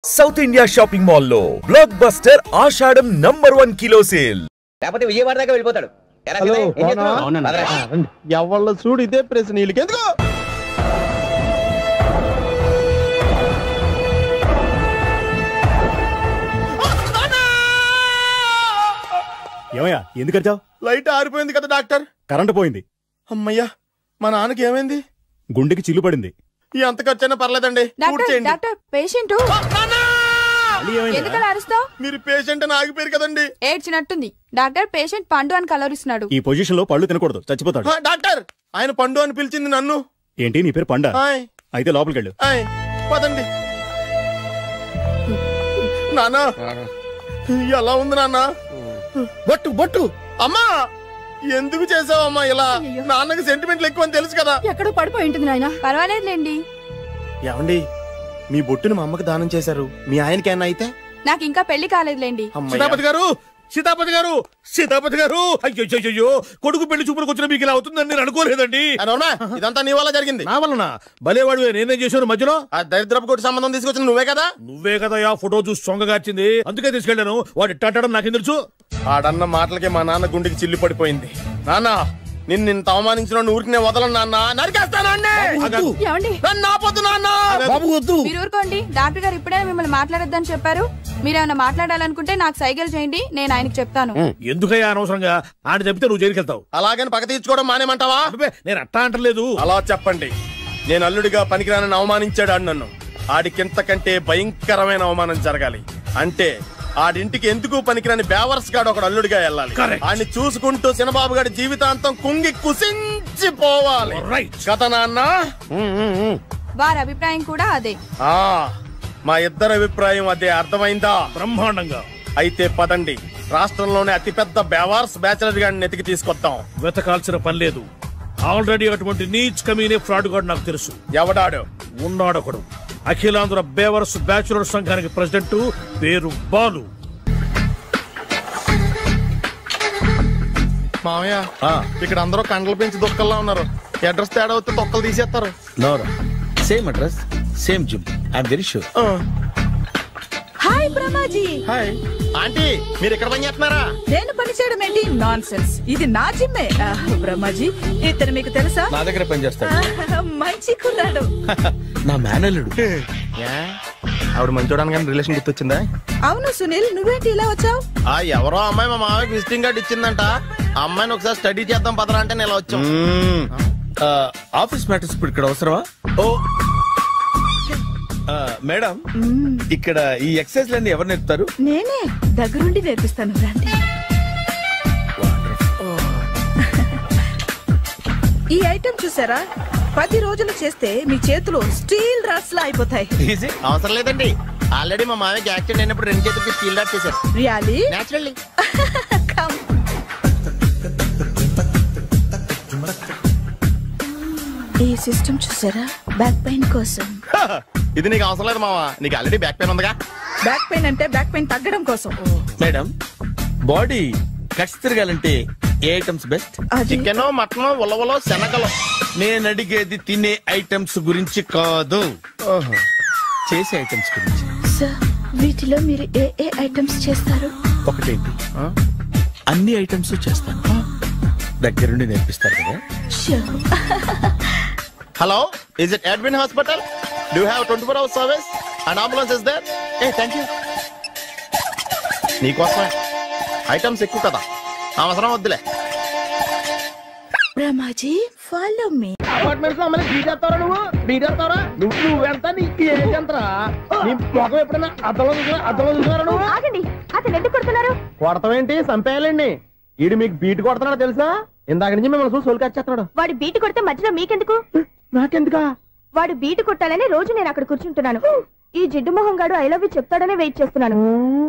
South India shopping mall లో block buster ఆషాఢం #1 kilo sale. లేకపోతే విజయవాడ దాకా వెళ్ళిపోతాడు. ఎవళ్ళ చూడు ఇదే ప్రశ్న వీళ్ళకి ఎందుకు? ఏమయ్యా ఎందుకు వచ్చావు? లైట్ ఆరిపోయింది కదా డాక్టర్. కరెంటు పోయింది. అమ్మయ్యా, మా నాన్నకి ఏమైంది? గుండెకి చిల్లు పడింది. ఎంత ఖర్చైనా పర్లేదండి. మీరు పేషెంట్ అని ఆగిపోయారు కదండి. ఏడ్చినట్టుంది. డాక్టర్ పేషెంట్ పండు అని కలరిస్తున్నాడు. ఈ పొజిషన్ లో పళ్ళు తినకూడదు, చచ్చిపోతాడు. డాక్టర్, ఆయన పండు అని పిలిచింది నన్ను. ఏంటి నీ పేరు పండా? అయితే లోపలికి వెళ్ళు. పదండి. నాన్న ఎలా ఉంది నాన్న? బొట్టు బొట్టు. అమ్మా ఎందుకు చేసావమ్మా ఇలా? నాన్నకి సెంటిమెంట్లు ఎక్కువ అని తెలుసు కదా. ఎక్కడో పడిపోయి ఉంటుంది నాయన. పర్వాలేదులేండి. ఏమండి, మీ బొట్టుని మా అమ్మకి దానం చేశారు, మీ ఆయనకి ఏమన్నా అయితే? నాకు ఇంకా పెళ్లి కాలేదులేండి. సీతాపతి గారు, సీతాపతి గారు, సీతాపతి గారు, అయ్యో కొడుకు పెళ్లి చూపులకు వచ్చిన మీకు ఇలా అవుతుందని నేను అనుకోలేదండి. ఇదంతా నీ వల్ల జరిగింది. నా వలన? భలేవాడు, నేనేం చేశాను మధ్యలో? ఆ దరిద్రపు కొట్టి సంబంధం తీసుకొచ్చిన నువ్వే కదా. నువ్వే కదా ఆ ఫోటో చూసి సొంగగార్చింది, అందుకే తీసుకెళ్లాను. వాడు ఇట్టాడడం నాకేం తెలుసు? ఆడన్న మాటలకే మా నాన్న గుండెకి చిల్లి పడిపోయింది. నాన్న, నిన్ను అవమానించిన ఊరికి నేను వదలను నాన్న, నరికేస్తానండి. మీరు ఊరుకోండి. డాక్టర్ గారు ఇప్పుడే మిమ్మల్ని మాట్లాడొద్దని చెప్పారు. మీరేమైనా మాట్లాడాలనుకుంటే నాకు సైకిల్ చేయండి, నేను ఆయనకి చెప్తాను. ఎందుకయ్యా అనవసరంగా? ఆయన చెప్తే నువ్వు జైలుకి వెళ్తావు. అలాగని పక్క తీర్చుకోవడం మానేమంటావా? నేను అట్టా అంటలేదు. అలా చెప్పండి. నేను అల్లుడిగా పనికిరానని అవమానించాడు ఆడు నన్ను. ఆడికింతకంటే భయంకరమైన అవమానం జరగాలి. అంటే ఆడింటికి ఎందుకు పనికిరాని బేవర్స్ గాడు ఒకడు అల్లుడిగా వెళ్ళాలి. ఆడిని చూసుకుంటూ చిన్నబాబు గారి జీవితాంతం కుంగి కుసించిపోవాలి కదా నాన్న. వారి అభిప్రాయం కూడా అదే. మా ఇద్దరి అభిప్రాయం అదే. అర్థమైందా? బ్రహ్మాండంగా. అయితే పదండి, రాష్ట్రంలోనే అతిపెద్ద బేవార్స్ బ్యాచిలర్ గాడిని ఎతికి తీసుకొద్దాం. వెతకాల్సిన పని లేదు. ఆల్రెడీ అటువంటి నీచ్ కమీనే ఫ్రాడ్ గాడు నాకు తెలుసు. ఎవడాడు? ఉన్నాడొకడు. అఖిలాంధ్ర బేవర్స్ బ్యాచులర్ సంఘానికి ప్రెసిడెంట్, పేరు బాలు. మామయ్య, ఇక్కడ అందరూ కండలు పెంచి దొక్కల్లా ఉన్నారు. అడ్రస్ తేడా వస్తే దొక్కలు తీసేస్తారు. Same address, same gym. I'm very sure. Hi Brahmaji. Hi aunty, మీరు ఇక్కడ పని చేస్తున్నారా? నేను పని చేయడం ఏంటి? Non sense. ఇది నా జిమ్మే. బ్రహ్మాజీ, ఇతను మీకు తెలుసా? నా దగ్గర పని చేస్తాడు. మంచి కుర్రాడు. నా మేనల్లుడు. ఆవిడ మంచోడానికి కానీ రిలేషన్ గుర్తొచ్చిందా? అవును సునీల్, నువ్వేంటి ఇలా వచ్చావు? ఎవరో అమ్మాయి మా మామయ్యకి విజిటింగ్ కార్డు ఇచ్చిందంట. ఆ అమ్మాయిని ఒకసారి స్టడీ చేద్దాం పదరా అంటే నేను ఇలా వచ్చాం. ఆఫీస్ మ్యాటర్స్ ఇప్పుడు ఇక్కడ అవసరమా? ఓ మేడం, ఇక్కడ ఈ ఎక్సర్సైజ్ లన్నీ ఎవరు నేర్పుతారు? నేనే దగ్గరుండి నేర్పిస్తాను. రండి. ఈ ఐటెం చూసారా? 10 రోజులు చేస్తే మీ చేతులు స్టీల్ రాట్స్ లా అయిపోతాయి. అవసరం లేదండి, ఆల్రెడీ మా మామయ్యకి యాక్సిడెంట్ అయినప్పుడు 2 చేతులకి స్టీల్ రాట్ చేశారు. రియల్లీ? నేచురల్లీ. కమ్. ఈ సిస్టమ్ చూసారా? బ్యాక్ పెయిన్ కోసం. ఇది నీకు అవసరం లేదు మావా, నీకు ఆల్రెడీ బ్యాక్ పెయిన్ ఉందిగా. బ్యాక్ పెయిన్ అంటే బ్యాక్ పెయిన్ తగ్గడం కోసం. మేడం, బాడీ కట్స్ తిరగాలంటే ఏ ఐటమ్స్ బెస్ట్? చికెన్, మటన్, ఉలవలో, శనగలు. నేను అడిగేది తినే ఐటమ్స్ గురించి కాదు, చేసే ఐటమ్స్ గురించి. సార్, వీటిలో మీరు ఏ ఏ ఐటమ్స్ చేస్తారు? ఒకటేంటి, అన్ని ఐటమ్స్ చేస్తాను. దగ్గరుండి నేర్పిస్తారు కదా. Hello, is it Edwin Hospital? Do you have 24 hours service? An ambulance is there? Hey, thank you. నీకోసమే. ఐటమ్స్ ఎక్కువ కదా, అవసరం వద్దులే. Brahmaji, follow me. అపార్ట్మెంట్స్ లో అమ్మని బీటేస్తారా? నువ్వెంత నీకు ఏంటంతరా? నీ మొఖం ఎప్పుడైనా అద్దంలో చూసారా నువ్వు? ఆగండి, అతను ఎందుకు కొడుతున్నారు? కొడతావేంటి? చంపేయాలండి. ఈడు మీకు బీట్ కొడుతున్నాడు తెలుసా? ఇందాక నుంచి మిమ్మల్ని చూసి సోల్కొచ్చేస్తున్నాడు. వాడు బీటు కొడితే మధ్యలో మీకెందుకు? నాకెందుకా? వాడు బీటు కొట్టాలని రోజు నేను అక్కడ కూర్చుంటున్నాను. ఈ జిడ్డు మొహం గాడు ఐ లవ్ యూ చెప్తాడనే వెయిట్ చేస్తున్నాను.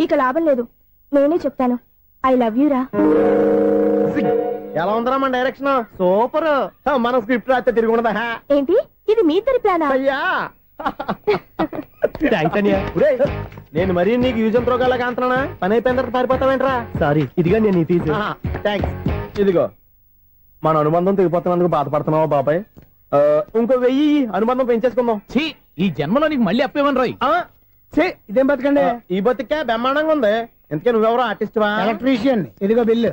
ఇక లాభం లేదు, నేనే చెప్తాను. ఐ లవ్ యూ రా. ఎలా ఉందరా మన డైరెక్షన్? సూపర్. మన స్క్రిప్ట్ రాస్తే తిరిగి ఉండదా? ఏంటి ఇది మీ ఇద్దరి ప్లానా? అయ్యా నేను మరీ నీకు యూజ్ అంత రోగాలకు అంటున్నా. పని అయిపోయిన తర్వాత పారిపోతావేంట్రా? సారీ, ఇదిగా నేను ఇది థ్యాంక్స్. ఇదిగో, మన అనుబంధం తెగిపోతున్నందుకు బాధపడుతున్నావా బాబాయ్? ఇంకో 1000 అనుబంధం పెంచేసుకుందాం. ఈ జన్మలో నీకు మళ్ళీ అప్పేమని రాయి. ఇదేం బతకండి? ఈ బతికే బ్రహ్మాండంగా ఉంది. ఎందుకే నువ్వెవరో ఆర్టిస్ట్ వా? ఎలక్ట్రీషియన్. ఇదిగో బిల్లు.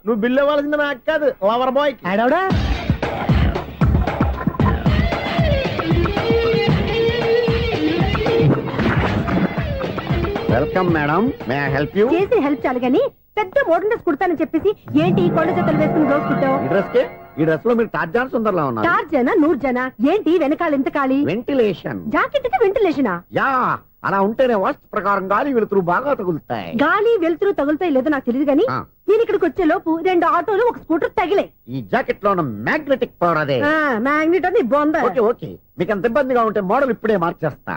నువ్వు బిల్లు ఇవ్వాల్సింది నాకు కాదు, లవర్ బాయ్. ఆడవడా? Welcome madam, may I help you? చేసి హెల్ప్ చాలు గానీ పెద్ద మోడల్ డ్రెస్ కుడతానని చెప్పేసి ఏంటి కొండ జతలు వేసుకుని రోజు కుట్టావు? ఈ డ్రెస్ లో మీరు టార్జాన్ సుందర్లా ఉన్నారు. టార్జనా నూర్జనా ఏంటి వెనకాల ఎంత ఖాళీ? వెంటిలేషన్. జాకెట్ కి వెంటిలేషనా? యా, అలా ఉంటేనే వాస్తు ప్రకారం గాలి వెలుతురు బాగా తగులుతాయి. గాలి వెలుతురు తగులుతాయి లేదో నాకు తెలియదు గానీ నేను ఇక్కడికి వచ్చే లోపు 2 ఆటోలు ఒక స్కూటర్ తగిలే. ఈ జాకెట్ లో ఉన్న మ్యాగ్నెటిక్ పవర్ అదే. మ్యాగ్నెట్ అని బొంద. ఓకే ఓకే, మీకు అంత ఇబ్బందిగా ఉంటే మోడల్ ఇప్పుడే మార్చేస్తా.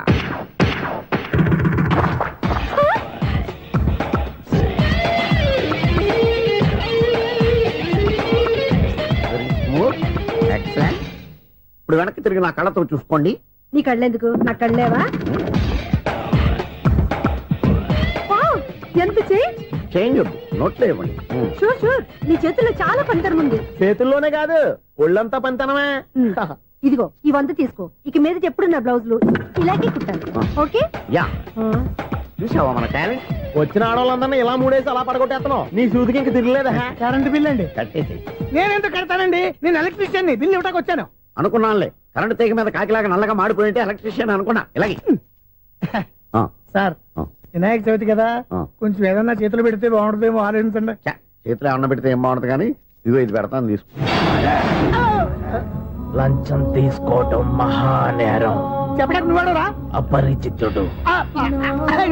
ఇప్పుడు వెనక్కి తిరిగి నా కళ్ళతో చూసుకోండి. నీ కళ్ళెందుకు? నా కళ్ళేవా? ఎంత చేంజ్ నోట్లో ఇవ్వండి. షూర్ షూర్, నీ చేతుల్లో చాలా పనితనం ఉంది. చేతుల్లోనే కాదు, ఒళ్ళంతా పనితనమే. ఇదిగో ఈ 100 తీసుకో. ఇక మీద ఎప్పుడు నా బ్లౌజులు ఇలాగే కుట్టాను. ఓకే? యా, చూసావా మన టాలెంట్? వచ్చిన ఆడవాళ్ళందరినీ ఇలా మూడేసి అలా పడగొట్టేస్తున్నావు. నీ సూదికి ఇంక తిరగలేదా? కరెంట్ బిల్ అండి. కట్టేసి. నేనెందుకు కడతానండి? నేను ఎలక్ట్రీషియన్ ని, బిల్లు ఇవ్వడానికి వచ్చాను. అనుకున్నానులే, కరెంట్ తీగ మీద కాకిలాగా నల్లగా మాడిపోయింటే ఎలక్ట్రీషియన్ అనుకున్నా. ఇలాగే సార్, వినాయక చవితి కదా, కొంచెం ఏదన్నా చేతులు పెడితే బాగుంటుందేమో ఆలోచించండి. చేతులు ఏమన్నా పెడితే ఏం బాగుంటుంది కానీ ఇదిగో ఇది పెడతాను, తీసుకో. లంచం తీసుకోవటం మహానేరం. చెప్పడానికి నువ్వాడరా? అపరిచితుడు.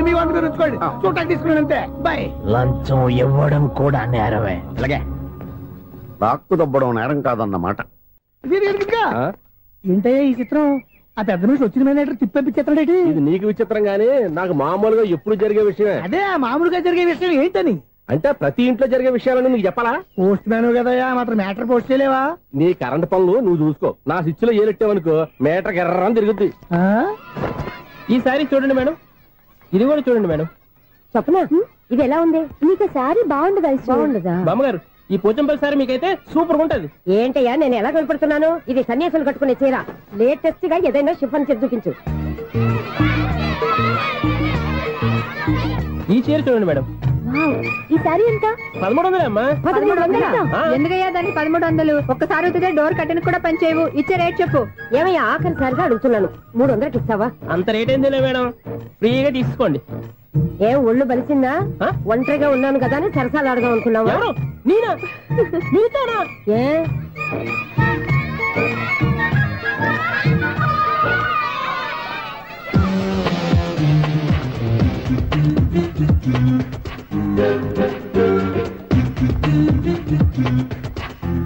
మీ వంట మీరు ఉంచుకోండి, చూడటానికి తీసుకుని అంతే. బాయ్. లంచం ఇవ్వడం కూడా నేరమే. ఇలాగే రాక్కు దబ్బడం నేరం కాదన్నమాట. ఏంటయ్యా ఈ చిత్రం? ఆ పెద్ద నుంచి వచ్చిన మేనేటర్ తిప్పించేస్తాడేటి? ఇది నీకు విచిత్రం గానీ నాకు మామూలుగా ఎప్పుడు జరిగే విషయమే. అదే మామూలుగా జరిగే విషయం ఏంటని? అంటే ప్రతి ఇంట్లో జరిగే విషయాలని నీకు చెప్పాలా? పోస్ట్ మ్యాన్ కదయ్యా, మాత్రం మ్యాటర్ పోస్ట్ చేయలేవా? నీ కరెంట్ పనులు నువ్వు చూసుకో. నా స్విచ్ లో ఏలెట్టావనుకో మేటర్ ఎర్రని తిరుగుద్ది. ఈసారి చూడండి మేడం, ఇది కూడా చూడండి మేడం. చెప్పనా? ఇది ఎలా ఉంది? నీకు సారీ బాగుండదా? బాగుండదా బామ్మగారు? ఈ పోచంపల్లి సారీ మీకైతే సూపర్ ఉంటది. ఏంటయ్యా నేను ఎలా కనపడుతున్నాను? ఇది సన్యాసులు కట్టుకునే చీర. లేటెస్ట్ గా ఏదైనా షిఫన్ చేసి చూపించు. ఈ చీర చూడండి మేడం. ఈ సారీ ఎంత? 1300 అమ్మా. 1300? ఎందుకయ్యా దాన్ని 1300? ఒక్కసారి అవుతుందే డోర్ కట్టెన్ కూడా పనిచేయవు. ఇచ్చే రేట్ చెప్పు. ఏమయ్యా ఆఖరిసారిగా అడుగుతున్నాను, 300కి ఇస్తావా? అంత రేట్ ఏందిలే మేడం, ఫ్రీగా తీసుకోండి. ఏం ఒళ్ళు బలిసిందా? ఒంటరిగా ఉన్నాను కదా అని సరసాలు అడదాం అనుకున్నావా? నేనా? నీతోనా? ఏ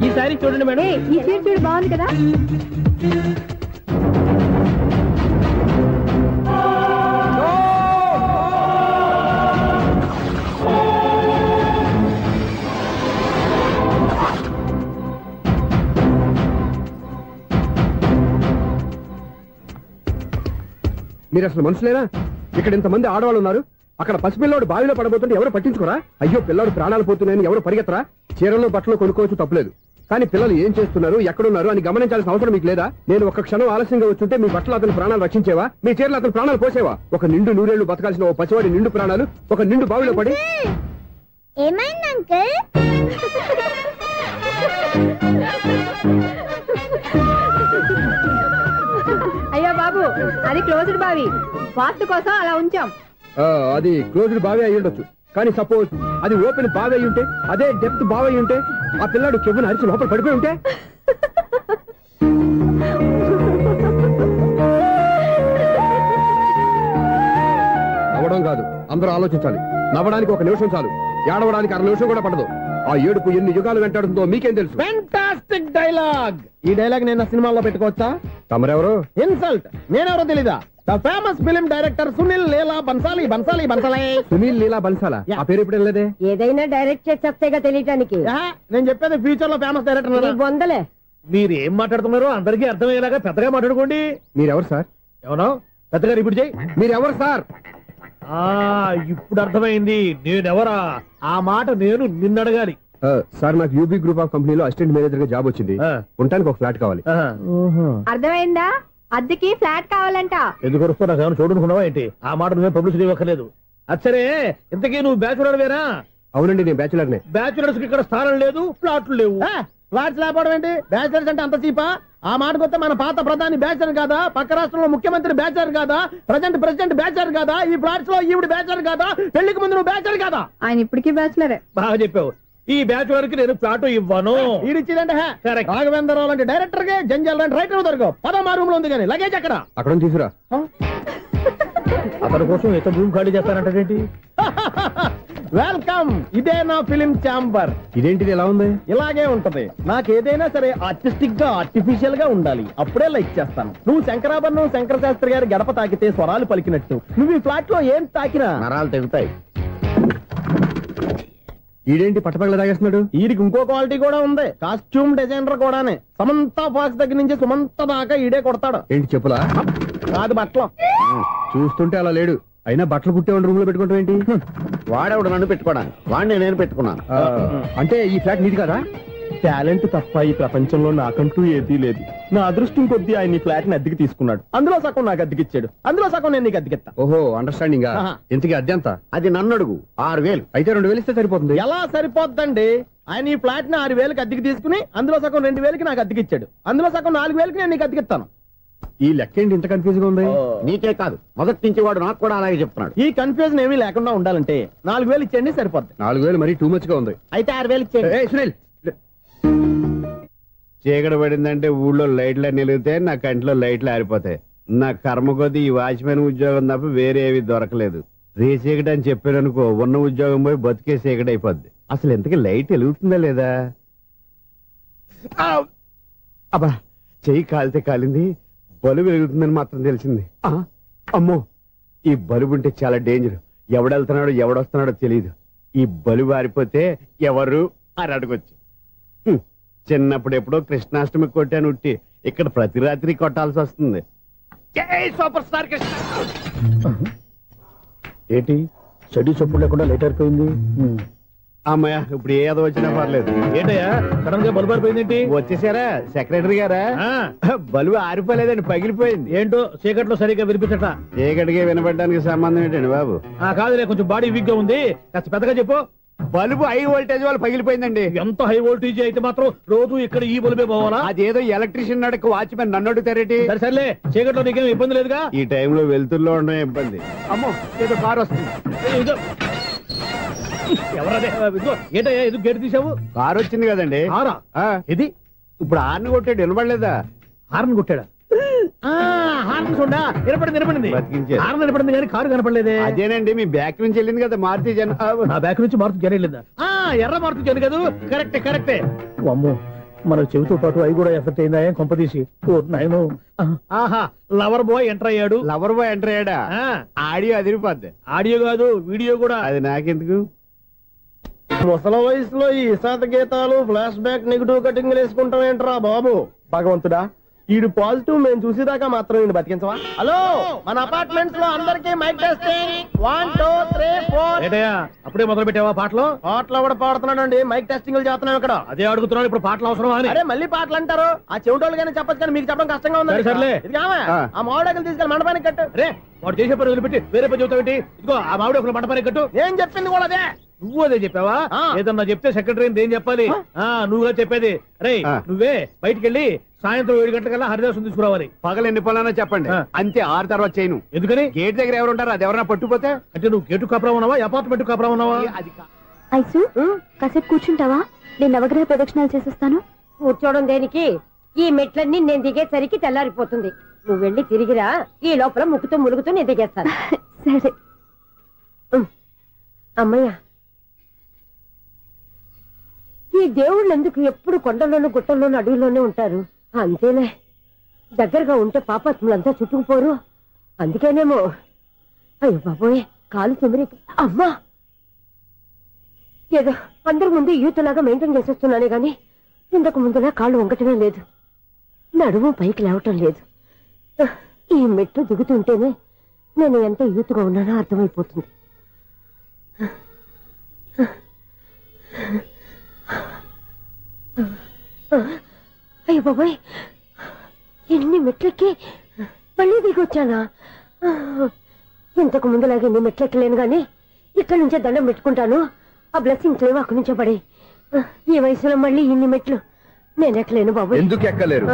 ఈ సారీ చూడండి మేడం. ఈ చీర చూడు, బాగుంది కదా? మీరు అసలు మనుషులేనా? ఇక్కడ ఇంతమంది ఆడవాళ్ళు ఉన్నారు, అక్కడ పసిపిల్లాడు బావిలో పడబోతుంటే ఎవరు పట్టించుకోరా? అయ్యో పిల్లాడు ప్రాణాలు పోతున్నాయని ఎవరు పరిగెత్తరా? చీరల్లో బట్టలు కొనుక్కోవచ్చు, తప్పలేదు. కానీ పిల్లలు ఏం చేస్తున్నారు, ఎక్కడున్నారు అని గమనించాల్సిన అవసరం మీకు లేదా? నేను ఒక్క క్షణం ఆలస్యంగా వచ్చుంటే మీ బట్టలు అతని ప్రాణాలు రక్షించేవా? మీ చీరలు అతని ప్రాణాలు పోసేవా? ఒక నిండు నూరేళ్లు బతకాల్సిన ఓ పసివాడి నిండు ప్రాణాలు ఒక నిండు బావిలో పడి. ఏమైంది అంకుల్? అయ్యో బాబు, అది క్లోజ్డ్ బావి, వాస్తు కోసం అలా ఉంచాం. అది క్లోజ్డ్ బావి అయి ఉండొచ్చు, కానీ సపోజ్ అది ఓపెన్ బావి అయి ఉంటే, అదే డెప్త్ బావి అయి ఉంటే, ఆ పిల్లాడు కెవ్వును అరిచి లోపల పడిపోయి ఉంటే? నవ్వడం కాదు, అందరూ ఆలోచించాలి. నవ్వడానికి 1 నిమిషం చాలు, ఏడవడానికి 1/2 నిమిషం కూడా పడదు. ఆ ఏడుపు ఎన్ని యుగాలు వెంటాడుతుందో మీకేం తెలుసు? Fantastic dialogue. ఈ డైలాగ్ నేను సినిమాలో పెట్టుకోవచ్చా? తమరెవరు? ఇన్సల్ట్. నేనెవరో తెలీదా? The famous film director Sunil Leela Bhansali. Sunil Leela బన్సాలా? ఆ పేరు ఇప్పుడు లేదే. ఏదైనా డైరెక్ట్ చేసేస్తేగా తెలియటానికి. నేను చెప్పేది ఫ్యూచర్ లో ఫేమస్ డైరెక్టర్. బొందలే. మీరు ఏం మాట్లాడుతున్నారో అందరికీ అర్థమయ్యేలాగా పెద్దగా మాట్లాడుకోండి. మీరెవరు సార్? ఎవరో పెద్దగా రిపీట్ చేయి. మీరెవరు సార్? ఇప్పుడు అర్థమైంది నేనెవరా. ఆ మాట నేను నిన్నడగాలి. సార్, నాకు యూబీ గ్రూప్ ఆఫ్ కంపెనీలో అసిస్టెంట్ మేనేజర్ గా జాబ్ వచ్చింది. ఉండటానికి ఒక ఫ్లాట్ కావాలి. అర్థమైందా? అద్దెకి ఫ్లాట్ కావాలంట. ఎందుకు వస్తున్నా నాకు ఏమైనా చూడనుకున్నావా ఏంటి? ఆ మాట నువ్వే పబ్లిసిటీ ఇవ్వక్కర్లేదు. అచ్చరే, ఇంతకీ నువ్వు బ్యాచులర్ వేరా? అవునండి, నేను బ్యాచులర్నే. బ్యాచులర్స్ కి ఇక్కడ స్థానం లేదు, ఫ్లాట్లు లేవు. ఫ్లాట్స్ లేకపోవడం ఏంటి? బ్యాచులర్స్ అంటే అంత చీపా? ఆ మాటకొస్తే మన పాత ప్రధాని బ్యాచులర్ కాదా? పక్క రాష్ట్రంలో ముఖ్యమంత్రి బ్యాచులర్ కాదా? ప్రెసిడెంట్ బ్యాచులర్ కాదా? ఈ ఫ్లాట్స్ లో ఈవిడ బ్యాచులర్ కాదా? పెళ్లికి ముందు నువ్వు బ్యాచులర్ కాదా? ఆయన ఇప్పటికీ బ్యాచులరే. బాగా చెప్పావు. ఈ బ్యాచులర్ కి నేను ఫ్లాట్ ఇవ్వను. ఇడిచిందంటే రాఘవేంద్రరావు లాంటి డైరెక్టర్ కి, జంజల్ లాంటి రైటర్ దొరకవు. పదమా రూమ్ లో ఉంది కానీ లగేజ్ అక్కడ. అక్కడ తీసుకురా. అతని కోసం ఎంత రూమ్ ఖాళీ చేస్తానంటే వెల్కమ్. ఇదే నా ఫిలిం ఛాంబర్. ఇదేంటిది ఎలా ఉంది? ఇలాగే ఉంటది. నాకు ఏదైనా సరే ఆర్టిస్టిక్ గా, ఆర్టిఫిషియల్ గా ఉండాలి. అప్పుడే లైక్ చేస్తాను. నువ్వు శంకరాభరణం శంకర శాస్త్రి గారి గడప తాకితే స్వరాలు పలికినట్టు నువ్వు ఈ ఫ్లాట్ లో ఏం తాకినా నరాలు తెగుతాయి. ఈడేంటి పట్టపగల తాగేస్తున్నాడు? వీడికి ఇంకో క్వాలిటీ కూడా ఉంది. కాస్ట్యూమ్ డిజైనర్ కూడానే. సమంత ఫాక్స్ దగ్గర నుంచి సుమంత దాకా ఈడే కొడతాడు. ఏంటి చెప్పులా? కాదు, బట్టలు. చూస్తుంటే అలా లేడు. అయినా బట్టలు కుట్టేవాడు రూమ్ లో పెట్టుకుంటాం ఏంటి? వాడేవాడు నన్ను పెట్టుకోవడానికి, వాడిని నేను పెట్టుకున్నాను. అంటే ఈ ఫ్లాట్ నీది కదా? టాలెంట్ తప్ప ఈ ప్రపంచంలో నాకంటూ ఏదీ లేదు. నా అదృష్టం కొద్దీ ఆయన ఈ ఫ్లాట్ ని అద్దెకి తీసుకున్నాడు. అందులో సగం నాకు అద్దెకిచ్చాడు, అందులో సగం నేను నీకు అద్దెకిస్తా. ఓహో, అండర్స్టాండింగ్. ఇంతకీ అద్దె ఎంత? అది నన్ను అడుగు. 6,000. అయితే 2,000 ఇస్తే సరిపోతుంది. ఎలా సరిపోద్దండి? ఆయన ఈ ఫ్లాట్ ని 6,000కి అద్దెకి తీసుకుని అందులో సగం 2,000కి నాకు అద్దెకిచ్చాడు. అందులో సగం 4,000కి నేను నీకు అద్దెకిస్తాను. ఈ లెక్క ఏంటి ఇంత కన్ఫ్యూజ్ గా ఉంది? నీకే కాదు, మొదటి నుంచి వాడు నాకు కూడా అలాగే చెప్తున్నాడు. ఈ కన్ఫ్యూజన్ ఏమీ లేకుండా ఉండాలంటే 4,000 ఇచ్చేయండి, సరిపోద్ది. 4,000 మరీ టూ మచ్ గా ఉంది. అయితే 6,000 ఇచ్చేయండి. సునీల్, చీకటి పడిందంటే ఊళ్ళో లైట్లు నిలిగితే నా కంటిలో లైట్లు ఆరిపోతాయి. నా కర్మ కొద్దీ ఈ వాచ్మెన్ ఉద్యోగం తప్ప వేరే ఏవి దొరకలేదు. రేచీకటి అని చెప్పారనుకో, ఉన్న ఉద్యోగం పోయి బతికే చీకటి అయిపోద్ది. అసలు ఎంతకీ లైట్ వెలుగుతుందా లేదా? అబ్బా, చెయ్యి కాలితే కాలింది, బలుబు వెలుగుతుందని మాత్రం తెలిసింది. అమ్మో, ఈ బలుబు ఉంటే చాలా డేంజర్. ఎవడెళ్తున్నాడో ఎవడొస్తున్నాడో తెలియదు. ఈ బలుబు ఆరిపోతే ఎవరు అని అడగొచ్చు. చిన్నప్పుడు ఎప్పుడో కృష్ణాష్టమి కొట్టాను ఉట్టి, ఇక్కడ ప్రతి రాత్రి కొట్టాల్సి వస్తుంది. Super star Krishna. ఏంటి చెడు చప్పుడు లేకుండా లేట్ అయిపోయింది? అమ్మయ్య, ఇప్పుడు ఏదో వచ్చినా పర్లేదు. ఏంటయ్యా సడన్ గా బల్బు ఆరిపోయింది? వచ్చేసారా సెక్రటరీ గారా? బలుబు ఆరిపోలేదండి, పగిలిపోయింది. ఏంటో చీకట్లో సరిగ్గా వినిపించట. చీకటిగా వినపడడానికి సంబంధం ఏంటండి బాబు? కాదులే, కొంచెం బాడీ వీక్ గా ఉంది, కాస్త పెద్దగా చెప్పు. బల్బు హై వోల్టేజ్ వాళ్ళు పగిలిపోయిందండి. ఎంత హై వోల్టేజ్ అయితే మాత్రం రోజు ఇక్కడ ఈ బల్బే పోవాలా? అదేదో ఎలక్ట్రీషియన్ నడక వాచ్మెన్ నన్ను అడుగుతారేటి? సర్లే, చీకట్లో నీకేం ఇబ్బంది లేదుగా? ఈ టైంలో వెళ్తుల్లో ఉండడం ఇబ్బంది. అమ్మో, ఏదో కారు వస్తుంది. ఎవరదే? ఏంటయ్యా ఇది గేట్ తీసావు? కారు వచ్చింది కదండి. ఇది ఇప్పుడు హార్న్ కొట్టాడు, వినపడలేదా? హార్న్ కొట్టాడా? హార్న్ చూడా వినపడింది. హార్న్ వినపడింది కానీ కారు కనపడలేదే. అదేనండి, మీ బ్యాక్ నుంచి వెళ్ళింది కదా మారుతి జన. నా బ్యాక్ నుంచి మారుతి జన వెళ్ళిందా? ఎర్ర మారుతి జన కదా? కరెక్టే. అమ్మో, మన చెవితో పాటు అవి కూడా ఎఫెక్ట్ అయిందా కొంపదీసి? ఆహా, లవర్ బాయ్ ఎంటర్ అయ్యాడు. లవర్ బాయ్ ఎంటర్ అయ్యాడా? ఆడియో అదిరిపోద్ది. ఆడియో కాదు, వీడియో కూడా. అది నాకెందుకు? ముసల వయసులో ఈ ఇసాత గీతాలు, ఫ్లాష్ బ్యాక్, నెగిటివ్ కటింగ్ వేసుకుంటాం ఏంట్రా బాబు? భగవంతుడా, ఈడు పాజిటివ్ మేము చూసేదాకా మాత్రం ఈయన బతికించవా? హలో, మన అపార్ట్మెంట్స్ లో అందరికీ మైక్ టెస్టింగ్. 1 2 3 4. ఏటయ్యా అప్పుడే మొదలు పెట్టావా పాటలు? పాటలు కూడా పాడుతున్నాడు. మైక్ టెస్టింగ్ చేస్తున్నాం ఇక్కడ. అదే అడుగుతున్నాడు, ఇప్పుడు పాటలు అవసరమా అని. అరే మళ్ళీ పాటలు అంటారు. ఆ చెవిటోళ్ళు కానీ చెప్పచ్చు, కానీ మీకు చెప్పడం కష్టంగా ఉంది. సర్లే, ఆ మామిడాకులు తీసుకెళ్ళి మండపానికి కట్టు. రే, వాడు చేసే పని వదిలిపెట్టి వేరే పని చెబుతావు ఏంటి? ఇదిగో ఆ మామిడాకులు మండపానికి కట్టు. నేను చెప్పింది కూడా అదే. నువ్వు అదే చెప్పావా? ఏదన్నా చెప్తే సెక్రటరీ ఏం చెప్పాలి? నువ్వుగా చెప్పేది. రే, నువ్వే బయటికి వెళ్ళి సాయంత్రం 7 గంటలకల్లా హరిదాసుని తీసుకురావాలి. పగలు ఎన్ని పనులన్నా చెప్పండి, అంతే. 6 తర్వాత చేయను. ఎందుకని? గేట్ దగ్గర ఎవరు ఉంటారు, అది ఎవరన్నా పట్టుకుపోతే. అంటే నువ్వు గేటు కాపురా ఉన్నావా, అపార్ట్మెంట్ కాపురా ఉన్నావా? ఐసు, కాసేపు కూర్చుంటావా? నేను నవగ్రహ ప్రదక్షిణాలు చేసేస్తాను. కూర్చోవడం దేనికి? ఈ మెట్లన్నీ నేను దిగేసరికి తెల్లారిపోతుంది. నువ్వు వెళ్ళి తిరిగిరా, ఈ లోపల ముక్కుతూ ములుగుతూ నేను దిగేస్తాను. సరే అమ్మయ్య, ఈ దేవుళ్ళు ఎందుకు ఎప్పుడు కొండల్లోనూ గుట్టల్లోనూ అడవిలోనే ఉంటారు? అంతేలే, దగ్గరగా ఉంటే పాపాత్ములంతా చుట్టుకుపోరు. అందుకేనేమో. అయ్యో బాబోయ్, కాలు తిమిరి. అమ్మా, ఏదో అందరి ముందు యూత్లాగా మెయింటైన్ చేసేస్తున్నానే గాని ఇంతకు ముందులా కాళ్ళు వంగటమే లేదు, నడుము పైకి లేవటం లేదు. ఈ మెట్లు దిగుతుంటేనే నేను ఎంత యూత్గా ఉన్నానో అర్థమైపోతుంది. అయ్యో బాబాయ్, ఎన్ని మెట్లకి మళ్ళీ దిగొచ్చానా? ఇంతకు ముందులాగే నేను మెట్లెక్కలేను గాని ఇక్కడి నుంచే దండం పెట్టుకుంటాను. ఆ బ్లెస్సింగ్స్ లేవు అక్కడి నుంచే పడి. ఈ వయసులో మళ్ళీ ఇన్ని మెట్లు నేను ఎక్కలేను బాబు. ఎందుకు ఎక్కలేరు?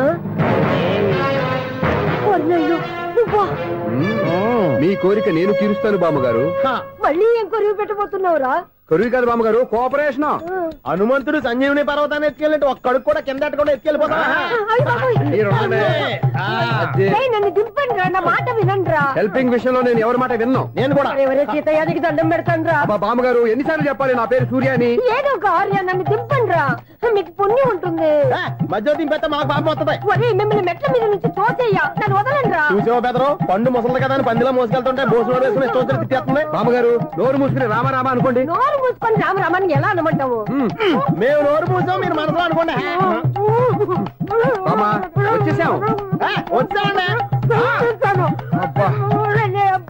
మీ కోరిక నేను తీరుస్తాను బామ్మగారు. మళ్ళీ ఏం కొరివి పెట్టబోతున్నావురా? కొరివి కాదు బామ్మగారు, కోఆపరేషన్. హనుమంతుడు సంజీవుని పర్వతాన్ని ఎత్తుకెళ్ళి ఒక్కడికి కూడా కింద కూడా ఎత్తుకెళ్ళిపోతా. నన్ను దింపండి రా, నా మాట వినండి రా. హెల్పింగ్ విషయంలో నేను ఎవరి మాట విన్నాను. నేను కూడా ఎవరే సీతయ్యానికి దండం పెడతాను రా. బామ్మగారు ఎన్నిసార్లు చెప్పాలి నా పేరు సూర్య అని? ఏదో ఒక ఆర్య నన్ను దింపండి రా, మీకు పుణ్యం ఉంటుంది. మధ్య దింపేస్తే మాకు పాపం వస్తుంది. ఒరే మిమ్మల్ని మెట్ల మీద నుంచి తోచేయ్యా, నన్ను వదలండి రా. చూసావా బెదరు, పండు ముసలి కదా అని పందిలో మోసుకెళ్తుంటే భోజనం వేసుకుని స్తోత్రం తిట్టేస్తుంది. బామ్మగారు నోరు మూసుకుని రామ అనుకోండి. నోరు మూసుకొని రామరామాన్ని ఎలా అనమంటావు? మేము నోరు మూసాం, మీరు మనసులో అనుకోండి. వచ్చేసాం.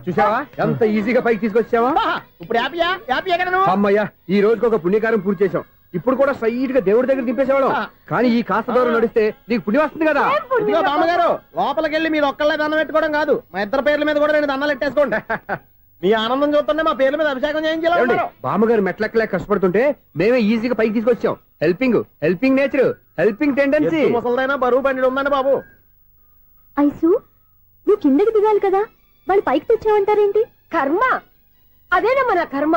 చూసావా ఎంత ఈజీగా పైకి తీసుకొచ్చావా? ఇప్పుడు హ్యాపీ కదా నువ్వు? అమ్మయ్యా, ఈ రోజుకి ఒక పుణ్యకారం పూర్తి చేసాం. ఇప్పుడు కూడా స్ట్రైట్ గా దేవుడి దగ్గర దింపేసేవాళ్ళం. కానీ ఈ కాస్త దూరం నడిస్తే నీకు పుణ్యం వస్తుంది కదా. ఇదిగో బామ్మగారు, లోపలికి వెళ్ళి మీరు ఒక్కళ్ళే దండం పెట్టుకోవడం కాదు, మా ఇద్దరు పేర్ల మీద కూడా నేను దండాలు పెట్టేసుకోండి. మీ ఆనందం చూస్తుంటే మా పేర్ల మీద అభిషేకం చేయించాలి. బామ్మగారు మెట్లెక్కలే కష్టపడుతుంటే మేమే ఈజీగా పైకి తీసుకొచ్చాం. Helping nature, helping tendency. ముసలైనా బరువు బండి ఉందండి బాబు. ఐసు నువ్వు కిందకి దిగాలి కదా, వాళ్ళు పైకి తెచ్చావంటారేంటి? కర్మ అదేనమ్మా నా కర్మ.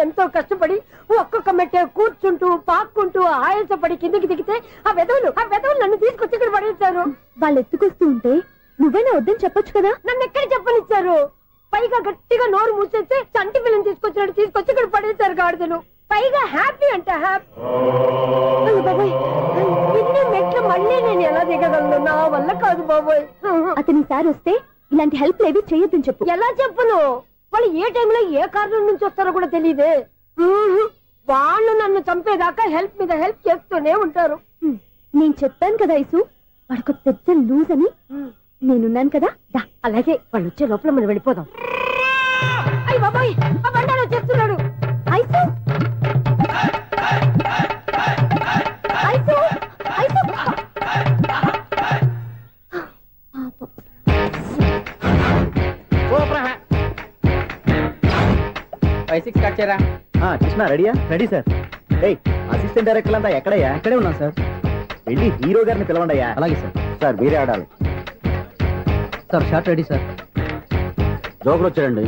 ఎంతో కష్టపడి ఒక్కొక్క మెట్టే కూర్చుంటూ పాక్కుంటూ ఆయాసపడి కిందకి దిగితే ఆ వెధవులు నన్ను తీసుకొచ్చి ఇక్కడ పడేశారు. వాళ్ళు ఎత్తుకొస్తూ ఉంటే నువ్వేనా వద్దని చెప్పొచ్చు కదా. నన్ను ఎక్కడ చెప్పనిచ్చారు? పైగా గట్టిగా నోరు మూసేస్తే చంటి పిల్లని తీసుకొచ్చి ఇక్కడ పడేశారు గాడిదలు. పైగా హ్యాపీ అంటే హ్యాపీ. బాబోయ్, ఇన్ని మెట్లు మళ్ళీ నేను ఎలా దిగగలను? నా వల్ల కాదు బాబోయ్. అతని సార్ వస్తే ఇలాంటి హెల్ప్ లేవి చేయొద్దని చెప్పు. ఎలా చెప్పును? వాళ్ళు ఏ టైంలో ఏ కారణం నుంచి వస్తారో కూడా తెలియదే. వాళ్ళు నన్ను చంపేదాకా హెల్ప్ మీద హెల్ప్ చేస్తూనే ఉంటారు. నేను చెప్పాను కదా ఐసు, వాడికి పెద్ద లూజ్ అని. నేనున్నాను కదా. అలాగే వాళ్ళు వచ్చే లోపల మనం వెళ్ళిపోదాం. అయ్య బాబాయ్, ఆ బండారు వచ్చేస్తున్నాడు. ఐసు ఐసు ఐసు 5-6 స్టార్ట్ చేయరా. కృష్ణ రెడీయా? Ready sir. అసిస్టెంట్ డైరెక్టర్ అంతా ఎక్కడయ్యా? ఇక్కడే ఉన్నాం సార్. వెళ్ళి హీరో గారిని పిలవండి అయ్యా. అలాగే సార్. సార్ మీరే ఆడాలి sir. Short ready sir. Joker వచ్చాడండి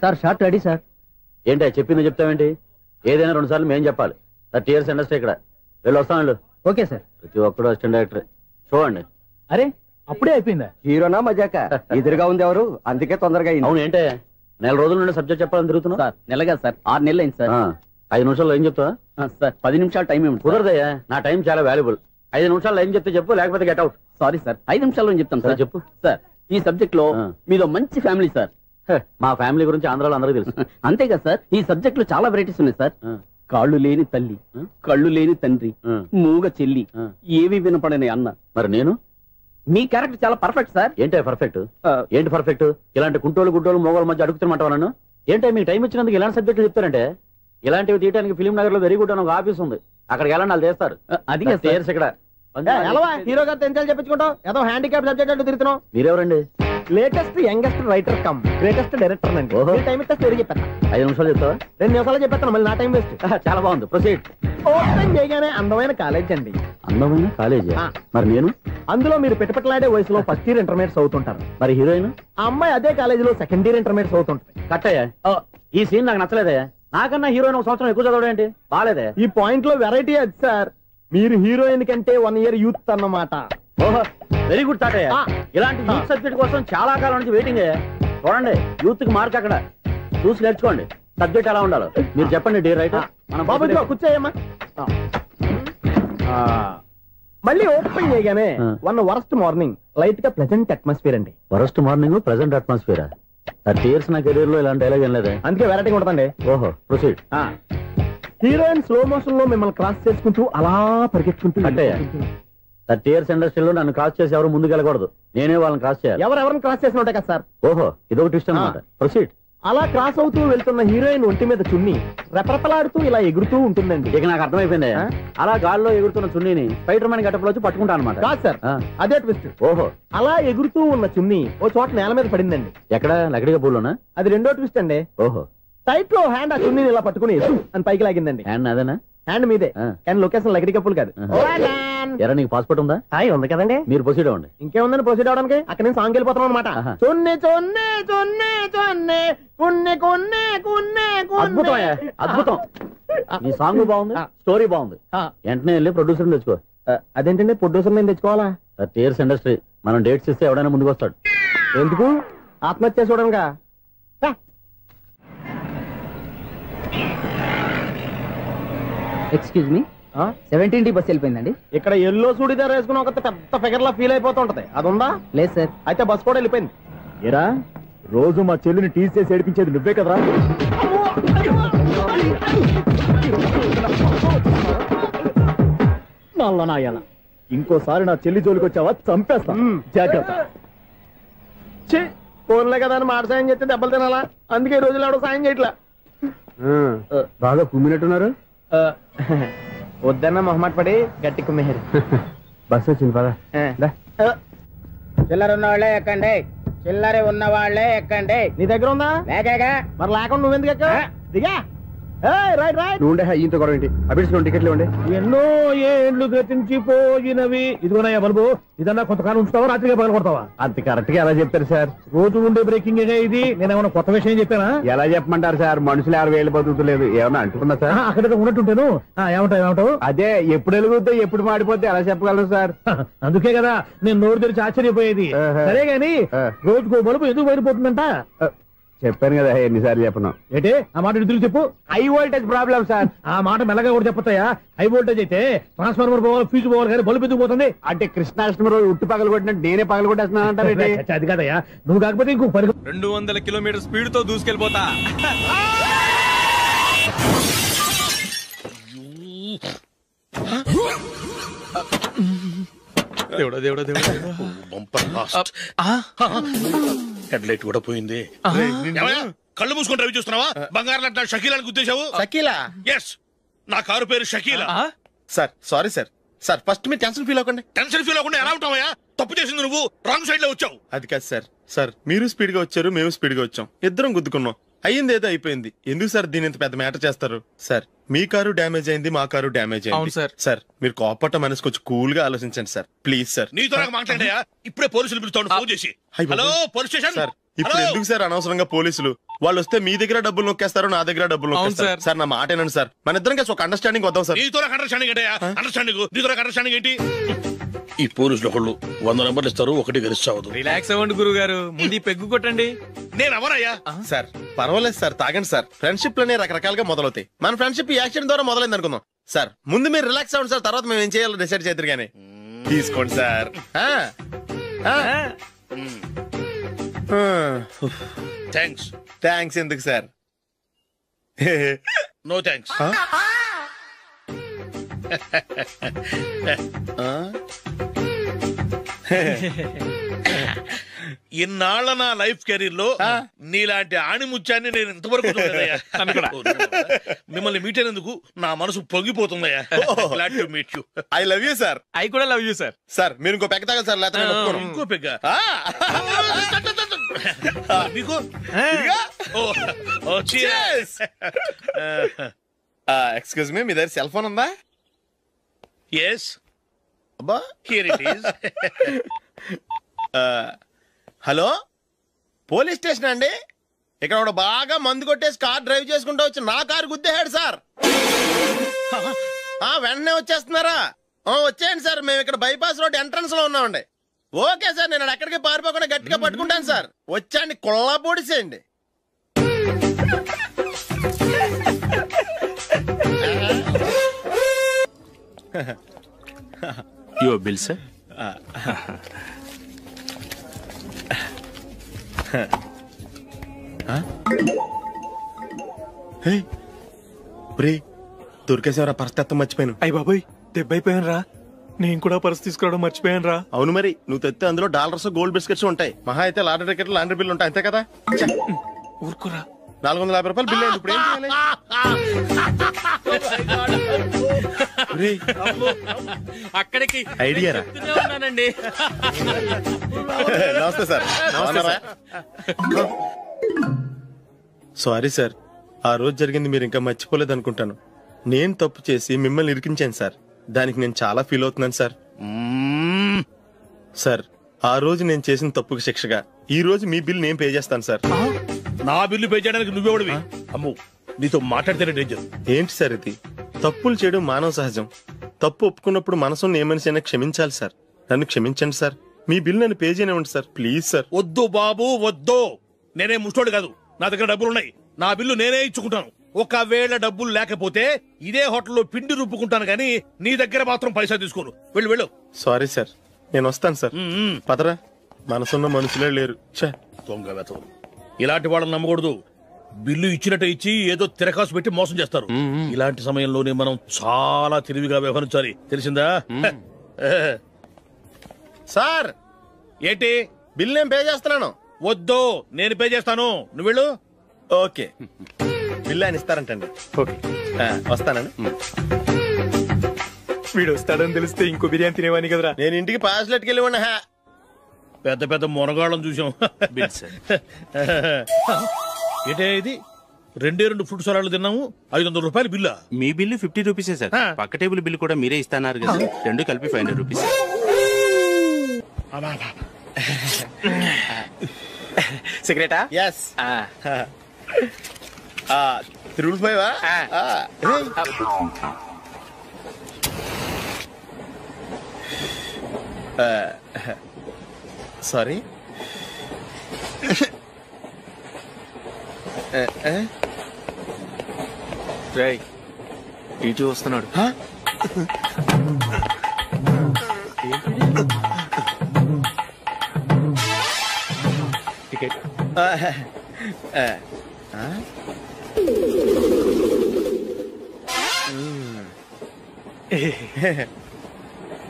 సార్. Short ready sir. ఏంటి చెప్పింది చెప్తావేంటి? ఏదైనా 2 సార్లు మేము చెప్పాలి. 30 years ఇండస్ట్రీ ఇక్కడ. వెళ్ళి వస్తాను. Okay sir. ప్రతి ఒక్కడు అసిస్టెంట్ డైరెక్టర్. చూడండి. అరే అప్పుడే అయిపోయిందా? హీరోనా మజాక? ఎదురుగా ఉంది ఎవరు, అందుకే తొందరగా అయింది. అవును. ఏంటే నెల రోజుల నుండి సబ్జెక్ట్ చెప్పాలని తిరుగుతున్నా సార్. నెలగా సార్, 6 నెలలు అయింది సార్. 5 నిమిషాల్లో ఏం చెప్తా సార్? 10 నిమిషాలు టైం ఏమి కుదరదయ్యా. నా టైం చాలా వాల్యుబుల్. 5 నిమిషాల్లో ఏం చెప్తే చెప్పు, లేకపోతే గెట్ అవుట్. సారీ సార్, 5 నిమిషాల్లో చెప్తాను సార్. చెప్పు సార్. ఈ సబ్జెక్ట్ లో మీదో మంచి ఫ్యామిలీ సార్. మా ఫ్యామిలీ గురించి ఆంధ్రాలో అందరికీ తెలుసు. అంతేగా సార్, ఈ సబ్జెక్ట్ లో చాలా వెరైటీస్ ఉన్నాయి సార్. కాళ్ళు లేని తల్లి, కళ్ళు లేని తండ్రి, మూగ చెల్లి, ఏవి వినపడని అన్న. మరి నేను మీ క్యారెక్టర్ చాలా పర్ఫెక్ట్ సార్. ఏంటే పర్ఫెక్ట్? ఏంటి పర్ఫెక్ట్? ఇలాంటి కుంటోలు గుడ్డోలు మోగోళ్ళ మధ్య అడుగుతున్నమాట నన్ను. ఏంటంటే మీకు టైం ఇచ్చినందుకు ఇలాంటి సబ్జెక్టులు చెప్తారంటే, ఇలాంటివి తీయడానికి ఫిలిం నగర్ లో వెరీ గుడ్ అని ఒక ఆఫీస్ ఉంది. అక్కడికి వెళ్ళండి, వాళ్ళు చేస్తారు. అది ఇక్కడ హీరో గారు తెంచాలి చెప్పించుకుంటాం. ఏదో హ్యాండిక్యాప్ సబ్జెక్ట్ అంటూ తిరుగుతున్నాం. మీరెవరండి? Latest youngest writer cum greatest director అండి. టైం ఇస్తే స్టోరీ చెప్పేస్తా. 5 నిమిషాలు చెప్తావా? 2 నిమిషాలు చెప్పేస్తాను, మళ్ళీ నా టైం వేస్ట్. చాలా బాగుంది. ప్రొసీడ్. ఓపెన్ చేయగానే అందమైన కాలేజ్ అండి. అందమైన కాలేజ్? మరి నేను అందులో మీరు పెట్టుపట్లాడే వయసులో ఫస్ట్ ఇయర్ ఇంటర్మీడియట్స్ అవుతుంటారు. మరి హీరోయిన్? ఆ అమ్మాయి అదే కాలేజీలో సెకండ్ ఇయర్ ఇంటర్మీడియట్స్ అవుతుంటాయి. కట్టయ్యా, ఈ సీన్ నాకు నచ్చలేదే. నాకన్నా హీరోయిన్ 1 సంవత్సరం ఎక్కువ చదవడం ఏంటి? బాలేదే. ఈ పాయింట్ లో వెరైటీ అది సార్. మీరు హీరోయిన్ కంటే 1 year యూత్ అన్నమాట. ఓహో, వెరీ గుడ్ థాట్. ఇలాంటి యూత్ సబ్జెక్ట్ కోసం చాలా కాలం నుంచి వెయిటింగ్. చూడండి, యూత్ కి మార్క్ అక్కడ చూసి నేర్చుకోండి. సబ్జెక్ట్ ఎలా ఉండాలో మీరు చెప్పండి. డీ రైటర్ మనం బాబు కూర్చోయమ్మా. మళ్ళీ ఓపెన్ చేయగానే వరస్ట్ మార్నింగ్, లైట్ గా ప్లెజెంట్ అట్మాస్ఫియర్ అండి. Worst morning, pleasant atmosphere. 30 years నా కెరీర్ లో ఇలాంటి డైలాగ్ ఏం లేదే. అందుకే వెరైటీ ఉంటుందండి. ఓహో, ప్రొసీడ్. హీరోయిన్ స్లో మోషన్ లో మిమ్మల్ని క్రాస్ చేసుకుంటూ అలా పరిగెత్తుకుంటూ 30 years ఇండస్ట్రీలో నన్ను క్రాస్ చేసి ఎవరు ముందుకు వెళ్ళకూడదు. నేనే వాళ్ళని క్రాస్ చేయాలి. ఎవరెవరిని క్రాస్ చేసిన ఉంటాయి కదా సార్. ఓహో, ఇదొక ట్విస్ట్ అన్నమాట. ప్రొసీడ్. అలా క్రాస్ అవుతూ వెళ్తున్న హీరోయిన్ ఒంటి మీద చున్ని రెపరెపలాడుతూ ఇలా ఎగురుతూ ఉంటుందండి. ఇక నాకు అర్థమైపోయింది. అలా గాల్లో ఎగురుతున్న చున్నీని స్పైడర్ మ్యాన్ గెటప్లో వచ్చి పట్టుకుంటా అనమాట. కాదు సార్, అదే ట్విస్ట్. ఓహో, అలా ఎగురుతూ ఉన్న చున్ని ఓ చోట నేల మీద పడిందండి. ఎక్కడ? లకడిగా పూలోనా? అది రెండో ట్విస్ట్ అండి. ఓహో, టైట్ లో హ్యాండ్ ఆ చున్నీని ఇలా పట్టుకుని అని పైకి లాగిందండి. హ్యాండ్ అదేనా? హ్యాండ్ మీదే, కానీ లొకేషన్ లకడి కప్పులు కాదు. ఎరా నీకు పాస్పోర్ట్ ఉందా? ఉంది కదండి. మీరు ప్రొసీడ్ అవ్వండి. ఇంకేముందని ప్రొసీడ్ అవడానికి? అక్కడ నేను సాంగ్ వెళ్ళిపోతాను అనమాట. చొన్నే చొన్నే చొన్నే చొన్నే కున్నే కున్నే కున్నే. అద్భుతం, అద్భుతం. నీ సాంగ్ బాగుంది, స్టోరీ బాగుంది. వెంటనే వెళ్ళి ప్రొడ్యూసర్ తెచ్చుకో. అదేంటండి ప్రొడ్యూసర్ నేను తెచ్చుకోవాలా? టీయర్స్ ఇండస్ట్రీ, మనం డేట్స్ ఇస్తే ఎవడైనా ముందుకు వస్తాడు. ఎందుకు? ఆత్మహత్య చూడంగా. ఎక్స్క్యూజ్ మీ, 17D బస్ వెళ్ళిపోయిందండి. ఇక్కడ ఎల్లో చూడిదార్ వేసుకుని ఒక పెద్ద ఫిగర్ లా ఫీల్ అయిపోతుంటది, అది ఉందా? లేదు సార్. అయితే బస్ కూడా వెళ్ళిపోయింది. ఏరా, రోజు మా చెల్లిని టీస్ చేసి ఏడిపించేది నువ్వే కదరా? నల్ల నాయాల, ఇంకోసారి నా చెల్లి జోలికి వచ్చావా చంపేస్తా, జాగ్రత్త. ఫోన్లే కదా అని మాట సాయం చేస్తే దెబ్బలు తినాలా? అందుకే ఈ రోజులు ఎవడో సాయం చేయట్లా. బాగా కుమ్మినట్టున్నారు. వద్దన్న మొహమాట పడి గట్టి కుమ్మేరు. బస్సు వచ్చింది పద. చిల్లర ఉన్న వాళ్ళే ఎక్కండి, చిల్లర ఉన్న వాళ్ళే ఎక్కండి. నీ దగ్గర ఉందా? లేకేగా. మరి లేకుండా నువ్వెందుకు ఎక్క? దిగా. Right right. నువ్వుండే ఇంత గొడవ ఏంటి? అభిడ్చుకోండి, టికెట్లు ఇవ్వండి. ఎన్నో ఏండ్లు గతించిపోయినవి. ఇదిగోనయ్యా బల్బు, ఇదన్నా కొంతకాలం ఉంచుతావా, రాత్రిగా పగల కొడతావా? అంత కరెక్ట్ గా ఎలా చెప్తారు సార్? రోజు ఉండే బ్రేకింగ్ ఇది. నేనేమన్నా కొత్త విషయం చెప్పానా? ఎలా చెప్పమంటారు సార్? మనుషులు 60 ఏళ్ళు బతుకుతలేదు, ఏమన్నా అంటున్నా సార్? అక్కడ ఉన్నట్టుంటాను. ఏమంటావు? అదే ఎప్పుడు వెలుగుతే ఎప్పుడు మాడిపోతే ఎలా చెప్పగలను సార్? అందుకే కదా నేను నోరు తెరిచి ఆశ్చర్యపోయేది. సరే గాని రోజుకో బల్బు ఎందుకు బయటపోతుందంట? చెప్పాను కదా ఎన్నిసార్లు చెప్పను. ఏంటి ఆ మాట ఎదురు చెప్పు. High voltage problem sir. ఆ మాట మెల్లగా కూడా చెప్పతాయా? హై వోల్టేజ్ అయితే ట్రాన్స్ఫార్మర్ పోవాలి, ఫ్యూజ్ పోవాలి, కానీ బల్బు ఎందుకు పోతుంది? అంటే కృష్ణాష్టమి రోజు ఉట్టు పగలు కొట్టినట్టు నేనే పగలు కొట్టేస్తున్నాను అంటారు. అది కాదయ్యా, నువ్వు కాకపోతే ఇంకో 200 కిలోమీటర్ స్పీడ్ తో దూసుకెళ్ళిపోతా. దేవుడా దేవుడా దేవుడా, బంపర్ లాస్ట్. హెడ్లైట్ కూడా పోయింది. కళ్ళు మూసుకొని రవి చూస్తున్నావా? బంగారం లాంటి షకీలాని గుర్తించావు? షకీలా? ఎస్, నా కారు పేరు Shakeela. Sir sorry sir. Sir first మీరు టెన్షన్ ఫీల్ అవ్వకండి. టెన్షన్ ఫీల్ అవ్వకుండా ఎలా ఉంటావా? తప్పు చేసింది నువ్వు, రాంగ్ సైడ్ లో వచ్చావు. అది కాదు సార్. సార్ మీరు స్పీడ్ గా వచ్చారు, మేము స్పీడ్ గా వచ్చాం, ఇద్దరం గుద్దుకున్నాం. అయ్యింది ఏదో అయిపోయింది. ఎందుకు సార్ దీని ఇంత పెద్ద మ్యాటర్ చేస్తారు? సార్ మీ కారు డ్యామేజ్ అయింది, మా కారు డ్యామేజ్ అయింది. సార్ మీరు కోపట్ట మనసు కొంచెం కూల్ గా ఆలోచించండి సార్, ప్లీజ్ సార్. నీతో నాకు మాట్లాడాయా? ఇప్పుడే పోలీసులు పిలుస్తాను, ఫోన్ చేసి. Hello police station. సార్ ఇప్పుడు ఎందుకు సార్ అనవసరంగా పోలీసులు? వాళ్ళు వస్తే మీ దగ్గర డబ్బులు నొక్కేస్తారు, నా దగ్గర డబ్బులు నొక్కేస్తారు. సార్ నా మాట ఏనండి సార్, మన ఇద్దరం కలిసి ఒక అండర్స్టాండింగ్ వద్దాం సార్. నీతో నాకు అండర్స్టాండింగ్ ఏంటయ్యా? అండర్స్టాండింగ్ నీతో నాకు అండర్స్టాండింగ్ ఏంటి? ఈ పోలీసులు ఒకళ్ళు 100 నెంబర్లు ఇస్తారు, ఒకటి గెలిచావదు. రిలాక్స్ అవ్వండి గురువు గారు, ముందు పెగ్గు కొట్టండి. నేను ఎవరయ్యా? సార్ పర్వాలేదు సార్, తాగండి సార్. ఫ్రెండ్షిప్ లోనే రకరకాలుగా మొదలవుతాయి. మన ఫ్రెండ్షిప్ ఈ యాక్సిడెంట్ ద్వారా మొదలైంది అనుకుందాం. సార్ ముందు మీరు రిలాక్స్ అవ్వండి సార్, తర్వాత మేము ఏం చేయాలో డిసైడ్ చేద్దరు గానీ. తీసుకోండి సార్. థ్యాంక్స్. థ్యాంక్స్ ఎందుకు సార్? No thanks. ఇన్నాళ్ళ నా లైఫ్ కెరీర్ లో నీలాంటి ఆణిముత్యాన్ని నేను ఇంతవరకు చూడలేదయ్యా. మిమ్మల్ని మీట్ అయినందుకు నా మనసు పొంగిపోతుందయ్యా. Glad to meet you. I love you sir. I కూడా లవ్ యూ సార్. సార్ మీరు ఇంకో పెగ్గ తాగండి సార్, లేకపోతే ఇంకో పెగ్గ మీకు. ఎక్స్క్యూజ్ మీ, మీ దగ్గర సెల్ ఫోన్ ఉందా? ఎస్. అబ్బా here it is. Hello police station అండి. ఇక్కడ ఒక బాగా మందు కొట్టేసి కార్ డ్రైవ్ చేసుకుంటూ వచ్చి నా కారు గుద్దేశాడు సార్. వెంటనే వచ్చేస్తున్నారా? వచ్చేయండి సార్, మేము ఇక్కడ బైపాస్ రోడ్ ఎంట్రన్స్ లో ఉన్నామండి. ఓకే సార్, నేను ఎక్కడికి పారిపోకుండా గట్టిగా పట్టుకుంటాను సార్. వచ్చాండి, కుళ్ళా పొడిసేయండి. Your bill sir. దొరికేసేవరా, పరిస్థితి మర్చిపోయాను. అయ్య బాబాయ్, దెబ్బైపోయాను రా. నేను కూడా పర్స్ తీసుకురావడం మర్చిపోయాను రా. అవును మరి, నువ్వు తెస్తే అందులో డాలర్స్, గోల్డ్ బిస్కెట్స్ ఉంటాయి. మహా అయితే లాటరీ టికెట్లు, లాండ్రీ బిల్లు ఉంటాయి, అంతే కదా. ఊరుకోరా. 450 రూపాయలు బిల్ అయింది. ఇప్పుడు ఏం చేయాలి? అక్కడికి ఐడియా రా. ఉన్నానండి. నమస్తే సార్. సారీ సార్, ఆ రోజు జరిగింది మీరు ఇంకా మర్చిపోలేదు అనుకుంటాను. నేను తప్పు చేసి మిమ్మల్ని ఇరికించాను సార్. దానికి నేను చాలా ఫీల్ అవుతున్నాను సార్. సార్, ఆ రోజు నేను చేసిన తప్పుకు శిక్షగా ఈ రోజు మీ బిల్ నేను పే చేస్తాను సార్. నా బిల్లు పే చేయడానికి నువ్వెవడివి? అమ్మో, నీతో మాట్లాడితేనే డేంజర్. ఏంటి సార్ ఇది? తప్పులు చేయడం మానవ సహజం. తప్పు ఒప్పుకున్నప్పుడు మనసుని ఏ మనిషి అయినా క్షమించాలి సార్. నన్ను క్షమించండి సార్. మీ బిల్ నన్ను పే చేయనివ్వండి సార్, ప్లీజ్ సార్. వద్దు బాబు వద్దు. నేనే ముష్టోడు కాదు, నా దగ్గర డబ్బులున్నాయి. నా బిల్లు నేనే ఇచ్చుకుంటాను. ఒకవేళ డబ్బులు లేకపోతే ఇదే హోటల్లో పిండి రుబ్బుకుంటాను కానీ నీ దగ్గర మాత్రం పైసా తీసుకోను. వెళ్ళు వెళ్ళు. సారీ సార్, నేను వస్తాను సార్. పదరా, మనసున్న మనుషులే లేరు. దొంగ వెతవు. ఇలాంటి వాళ్ళని నమ్మకూడదు. బిల్లు ఇచ్చినట్టు ఇచ్చి ఏదో తిరకాసు పెట్టి మోసం చేస్తారు. ఇలాంటి సమయంలోనే మనం చాలా తెలివిగా వ్యవహరించాలి, తెలిసిందా? సార్, ఏంటి? బిల్ నేను పే చేస్తున్నాను. వద్దు, నేను పే చేస్తాను. నువ్వు వెళ్ళు. ఓకే, బిల్ ఆయన ఇస్తారంటండి. ఓకే, వస్తానండి. వీడు వస్తాడని తెలిస్తే ఇంకో బిర్యానీ తినేవాని కదరా. నేను ఇంటికి పాస్లెట్కి వెళ్ళి ఉన్నా. పెద్ద పెద్ద మునగాళ్ళం చూసాం. ఏంటే ఇది? 2 ఫ్రూట్ సలాడ్లు తిన్నాము, 500 రూపాయలు బిల్లా? మీ బిల్లు 50 రూపీసే సార్. పక్క టేబుల్ బిల్లు కూడా మీరే ఇస్తాన్నారు కదా, రెండు కలిపి 500 రూపీస్. సిగరెటా? ఎస్. 355 సారీ. రేయ్, ఇటు వస్తున్నాడు. టికెట్.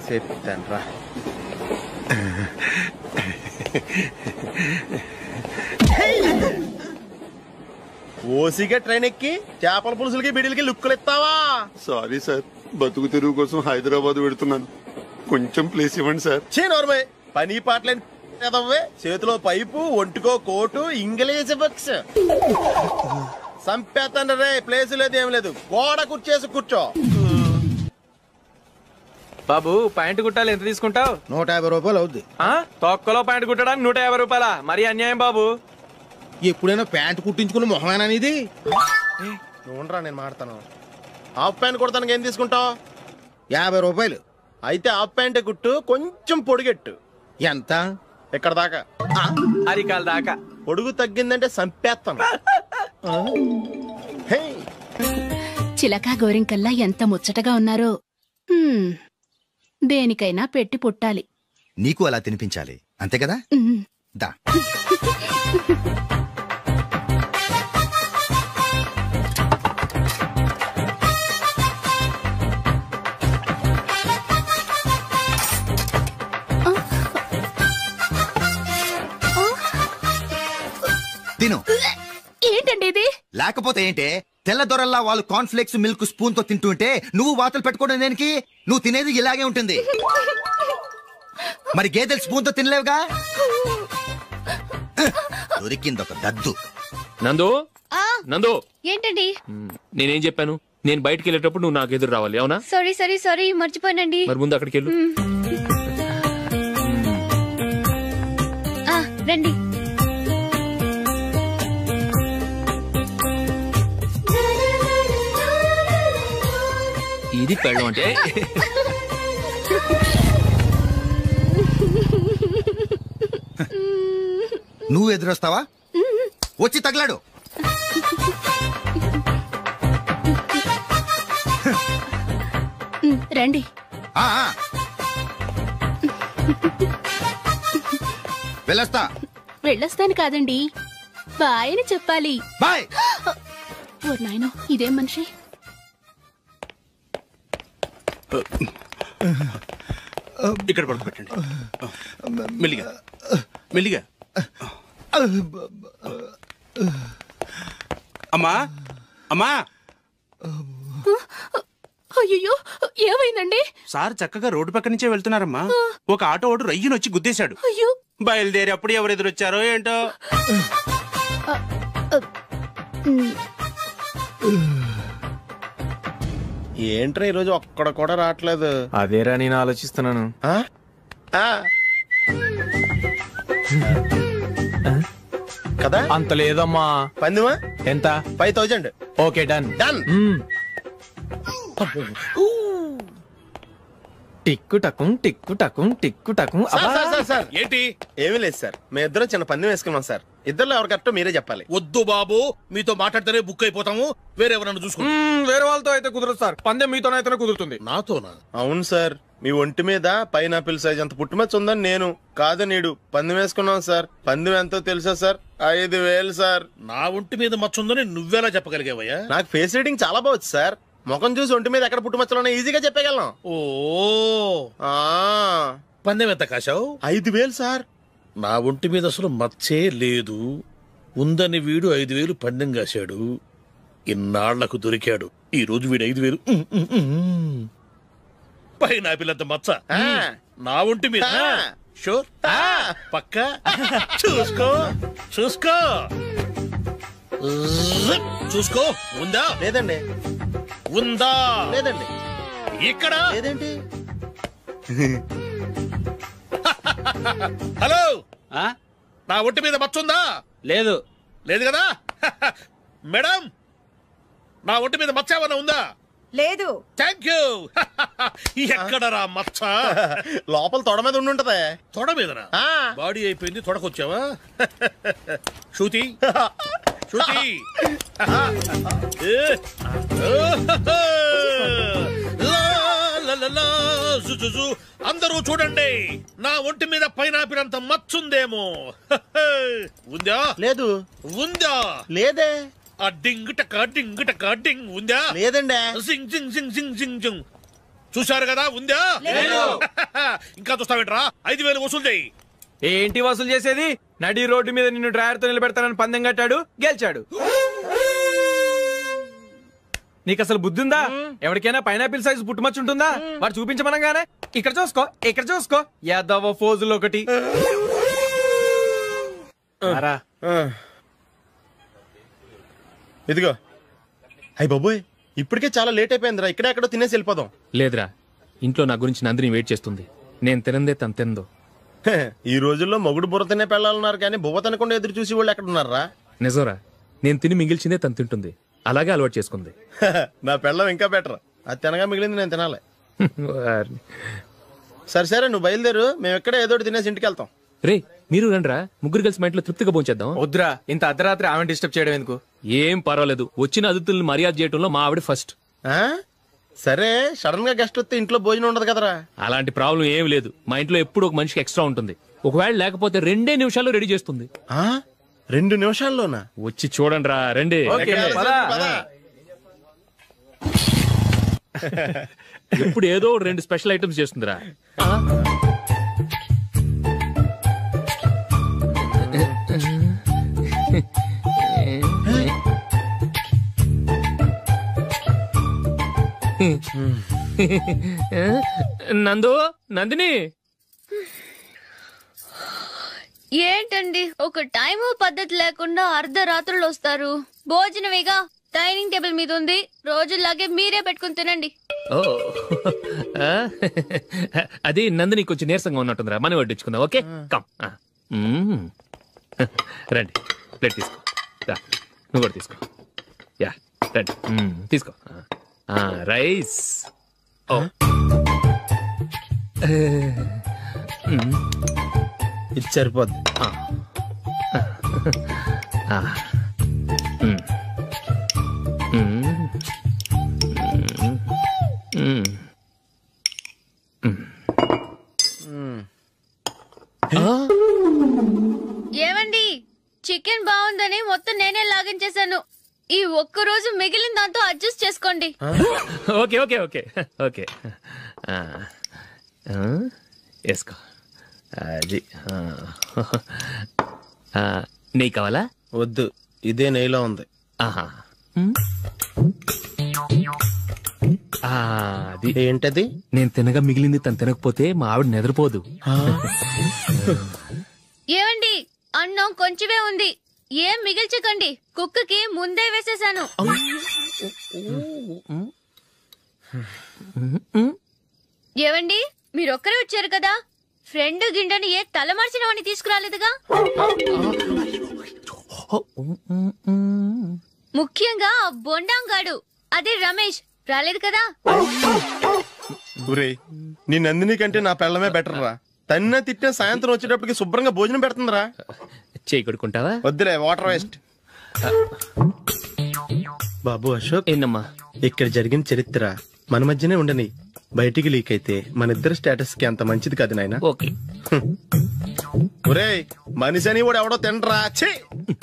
చెప్తాను రా. ఓసిగా ట్రైన్ ఎక్కి చేపల పులుసులకి బిడిలకి లుక్కులు ఇస్తావా? సారీ సార్, బతుకు తెరువు కోసం హైదరాబాద్ పెడుతున్నాను, కొంచెం ప్లేస్ ఇవ్వండి సార్. నోర్మే, పని పాటలేని చేతిలో పైపు, ఒంటికో కోటు, ఇంగ్లీష్ బుక్స్. సంపేతండ్రి రే, ప్లేస్ లేదు ఏం లేదు, గోడ కుర్చేసి కూర్చో. బాబు, ప్యాంటు కుట్టాలి, ఎంత తీసుకుంటావు? 150 రూపాయలు అవుద్ది. తొక్కలో ప్యాంటు కుట్టడానికి 150 రూపాయల? మరి అన్యాయం బాబు. ఎప్పుడైనా ప్యాంటు కుట్టించుకున్న మొహమేనా ఇది? నువ్వురా, నేను మాడతాను. హాఫ్ ప్యాంట్ కుడతానికి ఏం తీసుకుంటావు? 50 రూపాయలు. అయితే హాఫ్ ప్యాంటే కుట్టు, కొంచెం పొడిగెట్టు. ఎంత? ఎక్కడ దాకా? అరికాల దాకా. పొడుగు తగ్గిందంటే సంపేస్తాను. చిలకా గోరింకల్లా ఎంత ముచ్చటగా ఉన్నారో. దేనికైనా పెట్టి పుట్టాలి. నీకు అలా తినిపించాలి, అంతే కదా? దా. తిను. ఏంటండి ఇది? లేకపోతే ఏంటే, తెల్ల దొరల్లా వాళ్ళు కార్న్ఫ్లేక్స్ మిల్క్ స్పూన్ తో తింటుంటే నువ్వు వాతలు పెట్టుకోవడం దేనికి? నువ్వు తినేది ఇలాగే ఉంటుంది. మరి గేదెలు స్పూన్ తో తినలేవుగా. దొరికిందొక దద్దు. నందు, నందు, ఏంటండి? నేనేం చెప్పాను? నేను బయటికి వెళ్ళేటప్పుడు నువ్వు నాకు ఎదురు రావాలి, అవునా? సారీ మర్చిపోయానండి. మరి ముందు అక్కడికి వెళ్ళు. రండి. ఇది పెళ్ళం అంటే. నువ్వు ఎదురొస్తావా? వచ్చి తగలాడు. రండి. వెళ్ళొస్తాను కాదండి, బాయ్ అని చెప్పాలి. బాయ్. ఓ నాయనో, ఇదేం మనిషి? ఇక్కడ పడుకోబెట్టండి. మెల్లిగా మెల్లిగా. అమ్మా అమ్మా అయ్యో ఏమైందండి? సార్ చక్కగా రోడ్డు పక్క నుంచే వెళ్తున్నారమ్మా. ఒక ఆటో ఓడు రయ్యను వచ్చి గుద్దేశాడు. అయ్యో బయలుదేరి అప్పుడు ఎవరు ఎదురొచ్చారో ఏంటో. ఏంట్రా ఈరోజు ఒక్కడ కూడా రావట్లేదు? అదేరా నేను ఆలోచిస్తున్నాను. కదా అంత లేదమ్మా. పందిమా ఎంత? 5000. Okay done done. టిక్కు టకుం టిక్కు టకుం టిక్కు టకుం. సార్ ఏంటి? ఏమీ లేదు సార్, మేము ఇద్దరం చిన్న పందెం వేసుకున్నాం సార్. ఇద్దరులో ఎవరు కరెక్టో మీరే చెప్పాలి. వద్దు బాబు, మీతో మాట్లాడితేనే బుక్ అయిపోతాము. వేరెవరన్నా చూసుకుంటాం. వేరే వాళ్ళతో అయితే కుదరదు సార్, పందెం మీతోనైతేనే కుదురుతుంది. నాతోనా? అవును సార్, మీ ఒంటి మీద పైనాపిల్ సైజ్ అంత పుట్టుమచ్చ ఉందని నేను కాదు నీడు పందెం వేసుకున్నాం సార్. పందెం ఎంతో తెలుసా సార్? 5000 సార్. నా ఒంటి మీద మచ్చ ఉందని నువ్వెలా చెప్పగలిగావయ్యా? నాకు ఫేస్ రీడింగ్ చాలా బాగుంది సార్. ముఖం చూసి ఒంటి మీద ఎక్కడ పుట్టుమచ్చలో ఈజీగా చెప్పగలం. ఓ పందెం ఎంత కాశావు? 5000 సార్. నా ఒంటి మీద అసలు మచ్చే లేదు. ఉందని వీడు 5000 పందెం కాశాడు. ఇన్నాళ్లకు దొరికాడు. ఈ రోజు వీడు 5000. పైనాపిల్ అంత మచ్చ నా ఒంటి మీద. షూర్ పక్క చూసుకో చూసుకో చూసుకో. ఉందా? లేదండి. ఉందా? లేదండి. ఇక్కడ లేదేంటి? హలో, నా ఒంటి మీద మచ్చ ఉందా? లేదు. లేదు కదా? మేడం, నా ఒంటి మీద మచ్చ ఏమన్నా ఉందా? లేదు. Thank you. ఎక్కడరా మచ్చ? లోపల తొడ మీద ఉండుంటదే. తొడ మీదనా? బాడీ అయిపోయింది, తొడకొచ్చావా? శృతి శృతి, అందరూ చూడండి, నా ఒంటి మీద పైనాపిల్ అంత మచ్చుందేమో. ఉందా? లేదు. ఉందా? లేదే. ఆ డింగ్ టక డింగ్ టక డింగ్ ఉందా? లేదండి. సింగ్ సింగ్ సింగ్ సింగ్ సింగ్ సింగ్. చూశారు కదా? ఉందా? ఇంకా చూస్తావేంట్రా? 5000 వసూలు చేయి. ఏంటి వసూలు చేసేది? నడి రోడ్డు మీద నిన్ను డ్రైవర్ తో నిలబెడతానని పందెం కట్టాడు, గెలిచాడు. నీకు అసలు బుద్ధి ఉందా? ఎవరికైనా పైనాపిల్ సైజ్ పుట్టుమచ్చు ఉంటుందా? వాడు చూపించమనగానే ఇక్కడ చూసుకో ఇక్కడ చూసుకో యాదవ ఫోజులు ఒకటి. ఇదిగో. అయ్య బాబోయ్, ఇప్పటికే చాలా లేట్ అయిపోయిందిరా. ఇక్కడే ఎక్కడో తినేసి వెళ్ళిపోదాం. లేదురా, ఇంట్లో నా గురించి నందిని వెయిట్ చేస్తుంది. నేను తినందే తను తిందో. ఈ రోజుల్లో మొగుడు బుర్ర తినే పెళ్ళాలన్నారు కానీ బువ్వ తినకుండా ఎదురు చూసి వాళ్ళు ఎక్కడ ఉన్నారా? నిజంరా, నేను తిని మిగిల్చిందే తను తింటుంది. అలాగే అలవాటు చేసుకుంది. నా పెళ్ళం ఇంకా బెటర్. అది తినగా మిగిలింది నేను తినాలి. సరే సరే, నువ్వు బయలుదేరు. మేము ఎక్కడ ఏదో తినేసి ఇంటికి వెళ్తాం. రే, మీరు రండిరా, ముగ్గురు కలిసి మా ఇంట్లో తృప్తిగా పోంచేద్దాం. వద్దురా, ఇంత అర్ధరాత్రి ఆమె డిస్టర్బ్ చేయడం ఎందుకు? ఏం పర్వాలేదు, వచ్చిన అతిథుల్ని మర్యాద చేయడంలో మా ఆవిడ ఫస్ట్. సరే, సడన్ గా గెస్ట్ వస్తే ఇంట్లో భోజనం ఉండదు కదరా? అలాంటి ప్రాబ్లం ఏం లేదు. మా ఇంట్లో ఎప్పుడు ఒక మనిషికి ఎక్స్ట్రా ఉంటుంది. ఒకవేళ లేకపోతే 2 నిమిషాల్లో రెడీ చేస్తుంది. 2 నిమిషాల్లోనా? వచ్చి చూడండి రా, రండి. ఇప్పుడు ఏదో 2 స్పెషల్ ఐటమ్స్ చేస్తుందిరా. నందు, నందిని, ఏంటండి ఒక టైము పద్ధతి లేకుండా అర్ధరాత్రులు వస్తారు? భోజనమేగా డైనింగ్ టేబుల్ మీద ఉంది, రోజుల్లాగే మీరే పెట్టుకుని తినండి. ఓ అది నందిని కొంచెం నీరసంగా ఉన్నట్టుందిరా, మనం వడ్డించుకుందాం. Okay, come. రండి, ప్లేట్ తీసుకో. నువ్వు కూడా తీసుకో. యా, రండి, తీసుకో. రైస్. ఇది సరిపోద్ది. ఏమండి, చికెన్ బాగుందని మొత్తం నేనే లాగించేశాను. ఈ ఒక్క రోజు మిగిలిన దాంతో అడ్జస్ట్ చేసుకోండి. ఓకే ఓకే ఓకే ఓకే, వేసుకో. అది నెయ్యి కావాలా? వద్దు, ఇదే నెయ్యిలో ఉంది. ఆహా. అది ఏంటది? నేను తినగా మిగిలింది తను తినకపోతే మా ఆవిడ నిద్రపోదు. ఏమండి, అన్నం కొంచెమే ఉంది, ఏం మిగిల్చకండి. కుక్కకి ముందే వేసేసాను. ఏవండి, మీరొక్కరే వచ్చారు కదా, ఫ్రెండ్ గిండెని ఏ తలమార్చిన వాడిని తీసుకురాలేదుగా? ముఖ్యంగా బొండాంగాడు, అదే రమేష్ రాలేదు కదా? ఒరేయ్, నీ నందిని కంటే నా పెళ్ళమే బెటర్ రా. తన్న తిట్టిన సాయంత్రం వచ్చేటప్పటికి శుభ్రంగా భోజనం పెడుతుందిరా. చేయి కొడుకుంటావా? వద్దులే, వాటర్ వేస్ట్. బాబు అశోక్, ఏంటమ్మా ఇక్కడ జరిగిన చరిత్ర మన మధ్యనే ఉండని, బయటికి లీక్ అయితే మన ఇద్దరు స్టేటస్ కి అంత మంచిది కాదు నాయన. ఓకే. ఒరేయ్, మనిషి అని కూడా ఎవడో తినరా.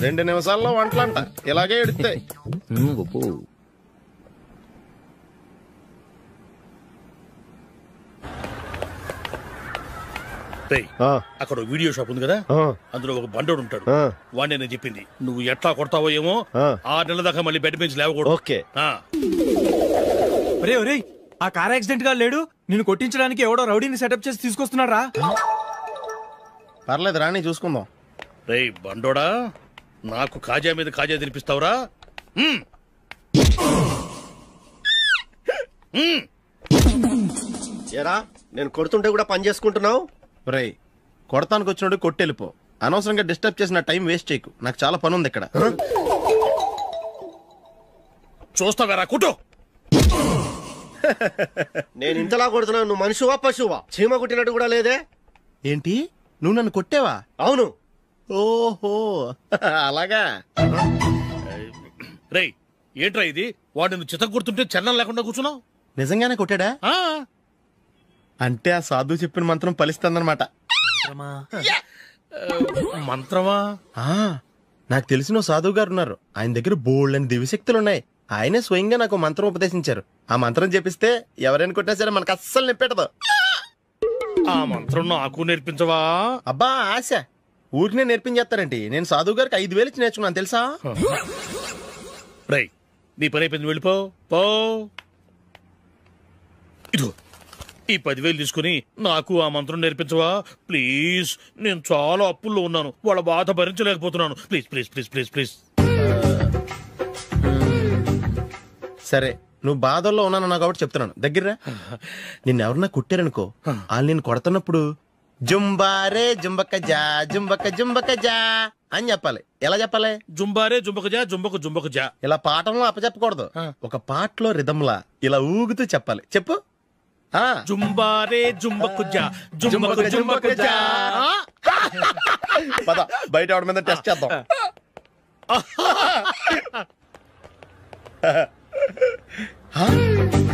2 నిమిషాల్లో వంటలంట, ఇలాగే ఎడితే. అక్కడ వీడియో షాప్ ఉంది కదా, అందులో ఒక బండోడు ఉంటాడు. వాడిని నేను చెప్పింది, నువ్వు ఎట్లా కొడతావో ఏమో, 6 నెలల దాకా మళ్ళీ బెడ్ బెంచ్ లేవకూడదు. ఓకే. ఒరే ఒరే, ఆ కార్ యాక్సిడెంట్ గా లేడు, నిన్ను కొట్టించడానికి ఎవడో రౌడీని సెటప్ చేసి తీసుకొస్తున్నారా? పర్లేదు రాని, చూసుకుందాం. రేయ్ బండోడా, నాకు కాజా మీద కాజా తినిపిస్తావురా? ఏరా, నేను కొడుతుంటే కూడా పని చేసుకుంటున్నావు? రేయ్, కొడతానికి వచ్చినట్టు కొట్టెళ్ళిపో. అనవసరంగా డిస్టర్బ్ చేసిన టైం వేస్ట్ చేయకు, నాకు చాలా పని ఉంది ఇక్కడ. చూస్తావేరా కుట్టు. నేను ఇంతలా కొడుతున్నావు, నువ్వు మనిషివా పశువా? చీమ కుట్టినట్టు కూడా లేదే. ఏంటి, నువ్వు నన్ను కొట్టావా? అవును. ఓహో అలాగా. రేయ్ ఏంట్రా ఇది, వాడు నువ్వు చిత్త గుర్తుంటే చలనం లేకుండా కూర్చున్నావు. నిజంగానే కొట్టాడా? అంటే ఆ సాధువు చెప్పిన మంత్రం ఫలిస్తుందన్నమాట. మంత్రమా? నాకు తెలిసిన సాధువు గారు ఉన్నారు, ఆయన దగ్గర బోల్డని దివ్యశక్తులున్నాయి. ఆయనే స్వయంగా నాకు మంత్రం ఉపదేశించారు. ఆ మంత్రం చెప్పిస్తే ఎవరైనా కొట్టినా సరే మనకు అస్సలు నిప్పెట్టదు. ఆ మంత్రం నాకు నేర్పించవా? అబ్బా ఆశ, ఊరినే నేర్పించేస్తారండి. నేను సాధువు గారికి 5,000 ఇచ్చి నేర్చుకున్నాను తెలుసా? రై, నీ పని అయిపోయింది, వెళ్ళిపో. పో. ఇదిగో ఈ 10,000 తీసుకుని నాకు ఆ మంత్రం నేర్పించవా ప్లీజ్? నేను చాలా అప్పుల్లో ఉన్నాను, వాళ్ళ బాధ భరించలేకపోతున్నాను. Please please please please please. సరే, నువ్వు బాధల్లో ఉన్నాను నాకు కాబట్టి చెప్తున్నాను, దగ్గర నిన్ను ఎవరన్నా కుట్టారనుకో, వాళ్ళు నేను కొడుతున్నప్పుడు జుంబారే జుంబక జా జుంబక జుంబక జా అని చెప్పాలి. ఎలా చెప్పాలి? జుంబారే జుంబక జా జుంబక జుంబక జా. ఇలా పాఠంలో అప్పచెప్పకూడదు, ఒక పాటలో రిధంలా ఇలా ఊగుతూ చెప్పాలి. చెప్పు. జుంబారే జుంబకు జా జుంబకు జుంబకు జా. పద బయట ఆవిడ మీద టెస్ట్ చేద్దాం.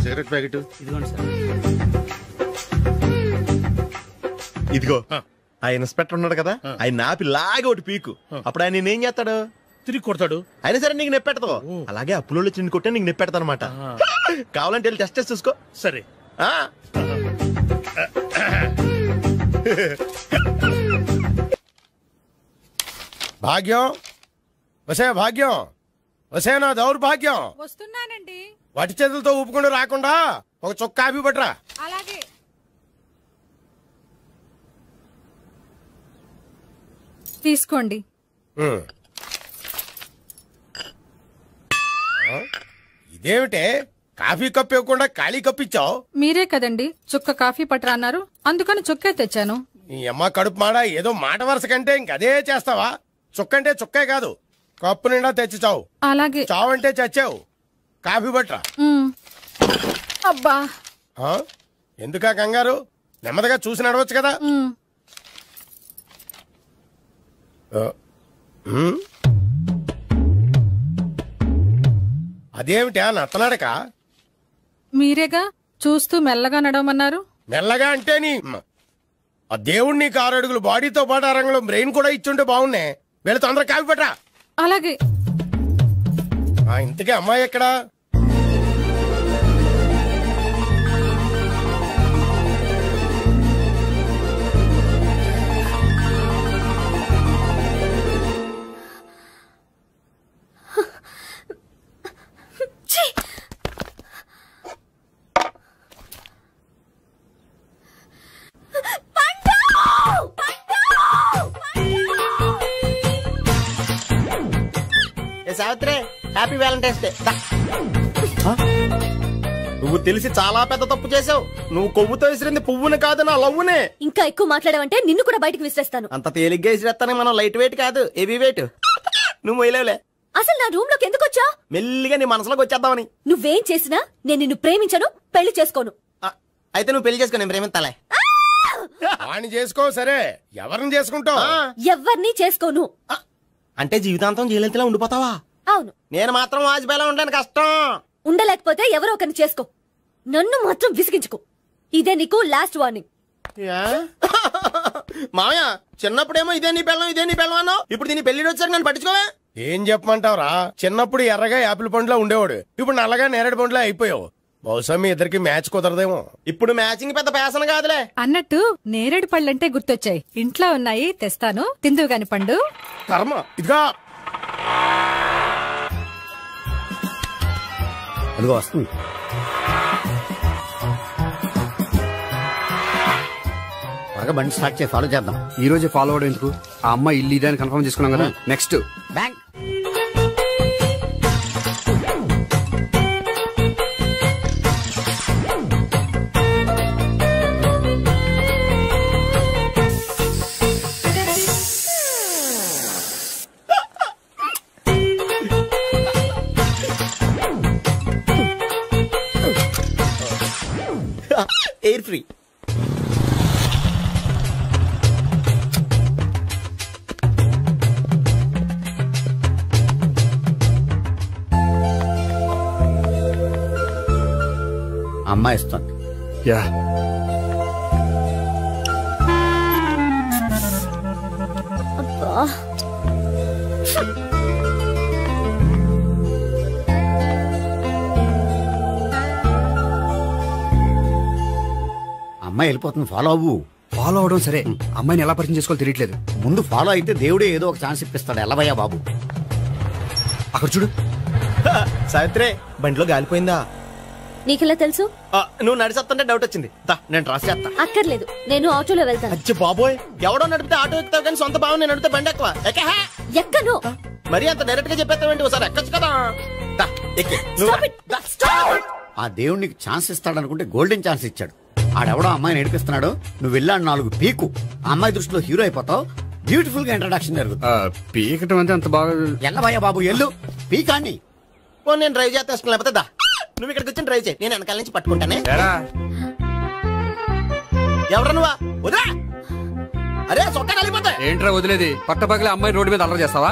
సిగరెట్ ప్యాకెట్ ఇదిగోండి సార్. ఇదిగో, ఆ ఇన్స్పెక్టర్ ఉన్నాడు కదా, ఆయన ఆపి లాగా ఒకటి పీకు. అప్పుడు ఆయన నేనేం చేస్తాడు? తిరిగి కొడతాడు. అయినా సరే నీకు నెప్పెడతావు. అలాగే అప్పులో చిన్న కొట్టే నీకు నెప్పెడతా అనమాట. కావాలంటే వెళ్ళి టెస్ట్ చేసి చూసుకో. సరే. భాగ్యం, వసే భాగ్యం, వసే నా దౌర్భాగ్యం. వస్తున్నానండి. వటి చేతులతో ఊపుకుండా రాకుండా ఒక చుక్క కాఫీ పట్టరా. అలాగే. తీసుకోండి. ఇదేమిటే, కాఫీ కప్ ఇవ్వకుండా ఖాళీ కప్ ఇచ్చావు? మీరే కదండి చుక్క కాఫీ పట్టరా అన్నారు, అందుకని చుక్కే తెచ్చాను. నీ అమ్మ కడుపు మాడ, ఏదో మాట వరుస కంటే ఇంకదే చేస్తావా? చుక్కంటే చుక్కే కాదు, కప్పు నిండా తెచ్చి చావు. అలాగే. చావంటే చచ్చావు. కాఫీ పట్టరా. అబ్బా, ఎందుకా కంగారు? నెమ్మదిగా చూసి నడవచ్చు కదా. అదేమిటా నత్తనాడక? మీరేగా చూస్తూ మెల్లగా నడవమన్నారు. మెల్లగా అంటే నీ ఆ దేవుడు నీకు 6 అడుగులు బాడీతో పాటు ఆ రంగంలో బ్రెయిన్ కూడా ఇచ్చుంటే బాగున్నే. వీళ్ళ తొందర కాఫీ పట్టరా. అలాగే. ఇంతకీ అమ్మాయి ఎక్కడా? Valentine's day. నువ్వు తెలిసి చాలా పెద్ద తప్పు చేసావు. నువ్వు కొవ్వుతో విసిరింది పువ్వుని కాదు, నా లవ్వునే. ఇంకా ఎక్కువ మాట్లాడావంటే నిన్ను కూడా బయటకు విసిరేస్తాను. అంత తేలిగ్గా విసిరేస్తానే, మనం లైట్ వెయిట్ కాదు, హెవీ వెయిట్. నువ్వు మొయ్యలేవులే. అసలు నా రూమ్ లోకి ఎందుకు వచ్చా? మెల్లిగా నీ మనసులోకి వచ్చేద్దామని. నువ్వేం చేసినా నేను నిన్ను ప్రేమించను, పెళ్లి చేసుకోను. అయితే నువ్వు పెళ్లి చేసుకో, నేను ప్రేమిస్తాలే. వాణ్ణి చేసుకో. సరే, ఎవరిని చేసుకుంటావు? ఎవరిని చేసుకోను. అంటే జీవితాంతం జయలలితలా ఉండిపోతావా? అవును. నేను మాత్రం వాజ్పేయిలా ఉండడానికి కష్టం. ఉండలేకపోతే ఎవరో ఒకరిని చేసుకో, నన్ను మాత్రం విసిగించుకో. ఇదే నీకు లాస్ట్ వార్నింగ్. మామయ్య, చిన్నప్పుడేమో ఇదే నీ పెళ్ళం అన్నావు, ఇప్పుడు దీని పెళ్లి వచ్చాక నన్ను పట్టించుకోవా? ఏం చెప్పమంటావురా? చిన్నప్పుడు ఎర్రగా యాపిల్ పండులో ఉండేవాడు, ఇప్పుడు నల్లగా నేరేడు పండులో అయిపోయావు. బహుశా మీ ఇద్దరికి మ్యాచ్ కుదరదేమో. ఇప్పుడు మ్యాచింగ్ పెద్ద పేసన కాదులే. అన్నట్టు నేరేడు పళ్ళంటే గుర్తొచ్చాయి. ఇంట్లో ఉన్నాయి, తెస్తాను, తిందువు గాని పండు. కర్మ. ఇదిగా అదిగో వస్తుంది. త్వరగా బండి స్టార్ట్ చేసి ఫాలో చేద్దాం. ఈ రోజే ఫాలో అవడం ఎందుకు? ఆ అమ్మాయి ఇల్లు ఇదని కన్ఫర్మ్ చేసుకున్నాం కదా. Next bank. Air free. అమ్మాయి ఇస్తుంది. యా, అమ్మాయి వెళ్ళిపోతుంది, ఫాలో అవ్వు. ఫాలో అవడం సరే, అమ్మాయిని ఎలా పరిచయం చేసుకోవాలో తెలియట్లేదు. ముందు ఫాలో అయితే దేవుడే ఏదో ఒక ఛాన్స్ ఇప్పిస్తాడు. ఎల్లవయ్యా బాబు. అక్కడ చూడు. సావిత్రి, బండిలో గాలిపోయిందా? నీకెలా తెలుసు? నువ్వు నడిచేస్తుంటే డౌట్ వచ్చింది. నేను ట్రాస్ చేస్తా. అక్కర్లేదు, నేను ఆటోలో వెళ్తాను. అచ్చి బాబోయ్, ఎవడో నడిపితే ఆటో ఎక్కుతావు కానీ సొంత భావం నేను నడిపితే బండి ఎక్కువ. ఎక్కను. మరి అంత డైరెక్ట్ గా చెప్పేస్తావేంటి? ఒకసారి ఎక్కొచ్చు కదా. ఆ దేవుడు నీకు ఛాన్స్ ఇస్తాడు అనుకుంటే గోల్డెన్ ఛాన్స్ ఇచ్చాడు. ఆడెవడో అమ్మాయిని ఏడిపిస్తున్నాడు, నువ్వు వెళ్ళాడు 4 పీకు. ఆ అమ్మాయి దృష్టిలో హీరో అయిపోతావు. బ్యూటిఫుల్ గా ఇంట్రడక్షన్ జరుగుతుంది. పీకటం అంటే అంత బాగా. ఎల్లవయ్యా బాబు, ఎల్లు పీకాన్ని. నేను డ్రైవ్ చేస్తాను, లేకపోతే దా నువ్వు ఇక్కడికి వచ్చి డ్రైవ్ చేయి, నేను వెనకాల నుంచి పట్టుకుంటానే. ఎవరు నువ్వా? వదిలా. అరే చొక్కా కలిపోతా. ఏంట్రా వదిలేది? పట్టపగలే అమ్మాయి రోడ్డు మీద అల్లరి చేస్తావా?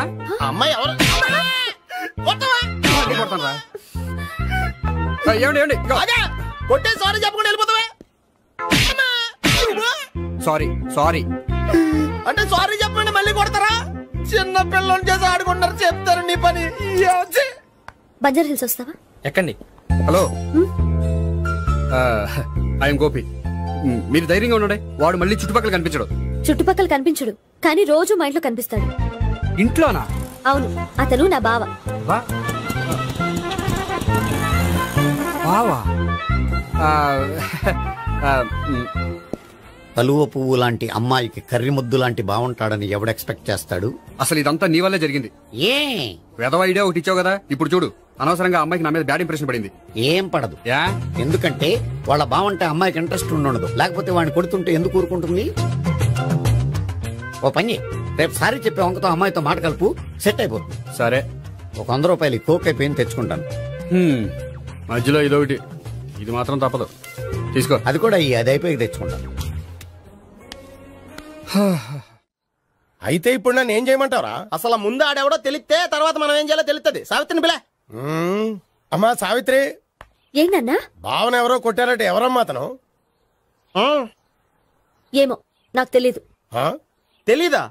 అమ్మాయి ఎవరు? ఏమండి కొట్టే సారీ చెప్పకుండా వెళ్ళిపోతావా? సారీ సారీ అంటే సారీ చెప్పండి మళ్ళీ కొడతారా? చిన్న పిల్లలు చేసి ఆడుకుంటారు, చెప్తారు నీ పని. బంజారా హిల్స్ వస్తావా? ఎక్కండి. Hello, I'm Gopi. మీరు ధైర్యంగా ఉండండి. వాడు మళ్ళీ చుట్టుపక్కల కనిపించడు. చుట్టుపక్కల కనిపించడు, కానీ రోజు మా ఇంట్లో కనిపిస్తాడు. ఇంట్లోనా? అవును, అతను నా బావ. బావా? కలువ పువ్వు లాంటి అమ్మాయికి కర్రి ముద్దు లాంటి బాగుంటాడని ఎవడు ఎక్స్పెక్ట్ చేస్తాడు? అసలు ఇదంతా నీ వల్లే జరిగింది. ఏ వెధవ ఐడియా ఒకటి ఇచ్చావు కదా, ఇప్పుడు చూడు. అనవసరంగా అమ్మాయికి నా మీద బ్యాడ్ ఇంప్రెషన్ పడింది. ఏం పడదు. ఎందుకంటే వాళ్ళ బావంటే అమ్మాయికి ఇంట్రెస్ట్ ఉండదు. లేకపోతే వాడిని కొడుతుంటే ఎందుకు ఊరుకుంటుంది? ఓ పని, రేపు సారీ చెప్పే వంకతో అమ్మాయితో మాట కలుపు, సెట్ అయిపోతుంది. సరే, ఒక 100 రూపాయలు కోక్ అయిపోయింది, తెచ్చుకుంటాను. మధ్యలో ఇదొకటి, ఇది మాత్రం తప్పదు. తీసుకో. అది కూడా అది అయిపోయి తెచ్చుకుంటాను. అయితే ఇప్పుడు నన్ను ఏం చేయమంటావరా? అసలు ముందు ఆడెవడో తెలిస్తే తర్వాత మనం ఏం చేయాలో తెలుస్తుంది. సావిత్రిని పిల్ల. అమ్మా సావిత్రి. ఏంటన్నా? భావన ఎవరో కొట్టారట, ఎవరమ్మా అతను? ఏమో నాకు తెలీదు. తెలీదా?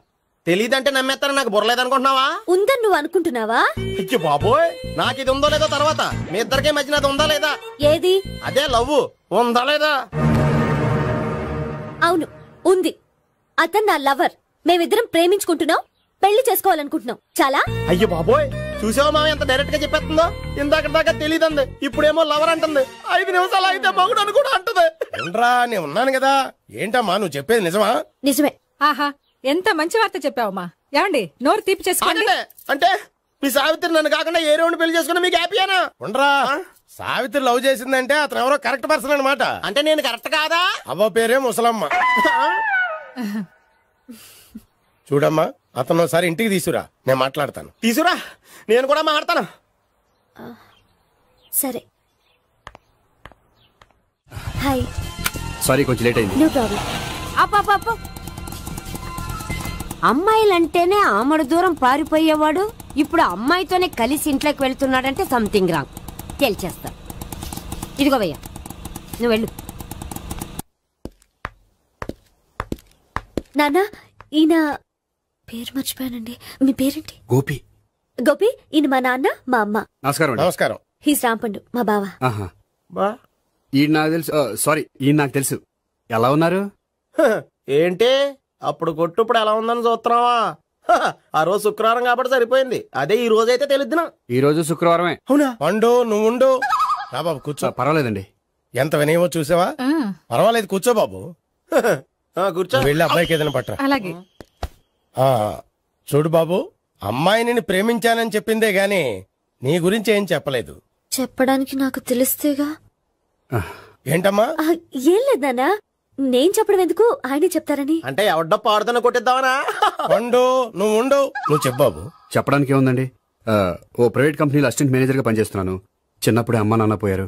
తెలీదంటే నమ్మేస్తారని నాకు బుర్రలేదనుకుంటున్నావా? ఉందని నువ్వు అనుకుంటున్నావా? అయ్యో బాబోయ్, నాకు ఇది ఉందో లేదో తర్వాత. మీ ఇద్దరికే మధ్యన అది ఉందా లేదా? ఏది? అదే లవ్ ఉందా లేదా? అవును, ఉంది. అతను నా లవర్. మేమిద్దరం ప్రేమించుకుంటున్నాం, పెళ్లి చేసుకోవాలనుకుంటున్నాం. చాలా. అయ్యో బాబోయ్, చూసావా మామ ఎంత డైరెక్ట్ గా చెప్పేస్తుందో? ఇందాక దాకా తెలియదండి, ఇప్పుడేమో లవర్ అంటుంది. 5 నిమిషాలు అయితే మగుడు అని కూడా అంటుంది. ఏంట్రా, నేను ఉన్నాను కదా. ఏంటమ్మా నువ్వు చెప్పేది నిజమా? నిజమే. ఆహా, ఎంత మంచి వార్త చెప్పావమ్మా. ఏమండి, నోరు తీపి చేసుకోండి. అంటే మీ సావిత్రి నన్ను కాకుండా ఏ రౌండ్ పెళ్లి చేసుకున్నా మీకు హ్యాపీయేనా? ఉండరా, సావిత్రి లవ్ చేసిందంటే అతను ఎవరో కరెక్ట్ పర్సన్ అనమాట. అంటే నేను కరెక్ట్ కాదా? అవ్వ పేరే ముసలమ్మ. చూడమ్మా, అతను ఒకసారి ఇంటికి తీసుకురా, నేను మాట్లాడతాను. తీసురా, నేను కూడా మాట్లాడతాను. సరే. హాయ్. సారీ కొంచెం లేట్ అయింది. No problem. అప్ప అమ్మాయిలంటేనే ఆమడు దూరం పారిపోయేవాడు ఇప్పుడు అమ్మాయితోనే కలిసి ఇంట్లోకి వెళ్తున్నాడంటే సంథింగ్ రాంగ్. తేల్చేస్తా. ఇదిగో భయ్యా, నువ్వు వెళ్ళు. నాన్న, ఈయన పేరు మర్చిపోయానండి. మీ పేరేంటి? గోపి. గోపి, ఈయన మా నాన్న, మా అమ్మ. నమస్కారం. నమస్కారం. హీస్ రాంపండు, మా బావ. ఈయన నాకు తెలుసు. సారీ, ఈయన నాకు తెలుసు. ఎలా ఉన్నారు? ఏంటి అప్పుడు కొట్టు ఇప్పుడు ఎలా ఉందని చూస్తున్నావా? ఆ రోజు శుక్రవారం కాబట్టి సరిపోయింది. అదే ఈ రోజు అయితే తెలుద్దునా. ఈ రోజు శుక్రవారమే. అవునా? వండు, నువ్వు ఉండు. రా బాబు కూర్చో. పర్వాలేదండి. ఎంత వినయమో చూసావా? పర్వాలేదు, కూర్చో బాబు. కూర్చో. వెళ్ళి అబ్బాయికి ఏదైనా పట్టరా. అలాగే. చూడు బాబు, అమ్మాయిని ప్రేమించానని చెప్పిందే గాని నీ గురించి ఏం చెప్పలేదు. చెప్పడానికి నాకు తెలిస్తేగా. ఏంటమ్మా? ఏం లేదు నాన్న, నేను చెప్పడం ఎందుకు, ఆయనే చెప్తారని. అంటే ఎవడ్డో పాడుతున్నా కొట్టిద్దామనా? వండు, నువ్వు ఉండు. నువ్వు చెప్పు బాబు. చెప్పడానికి ఏముందండి, ఓ ప్రైవేట్ కంపెనీలో అసిస్టెంట్ మేనేజర్ గా పనిచేస్తున్నాను. చిన్నప్పుడే అమ్మ నాన్న పోయారు.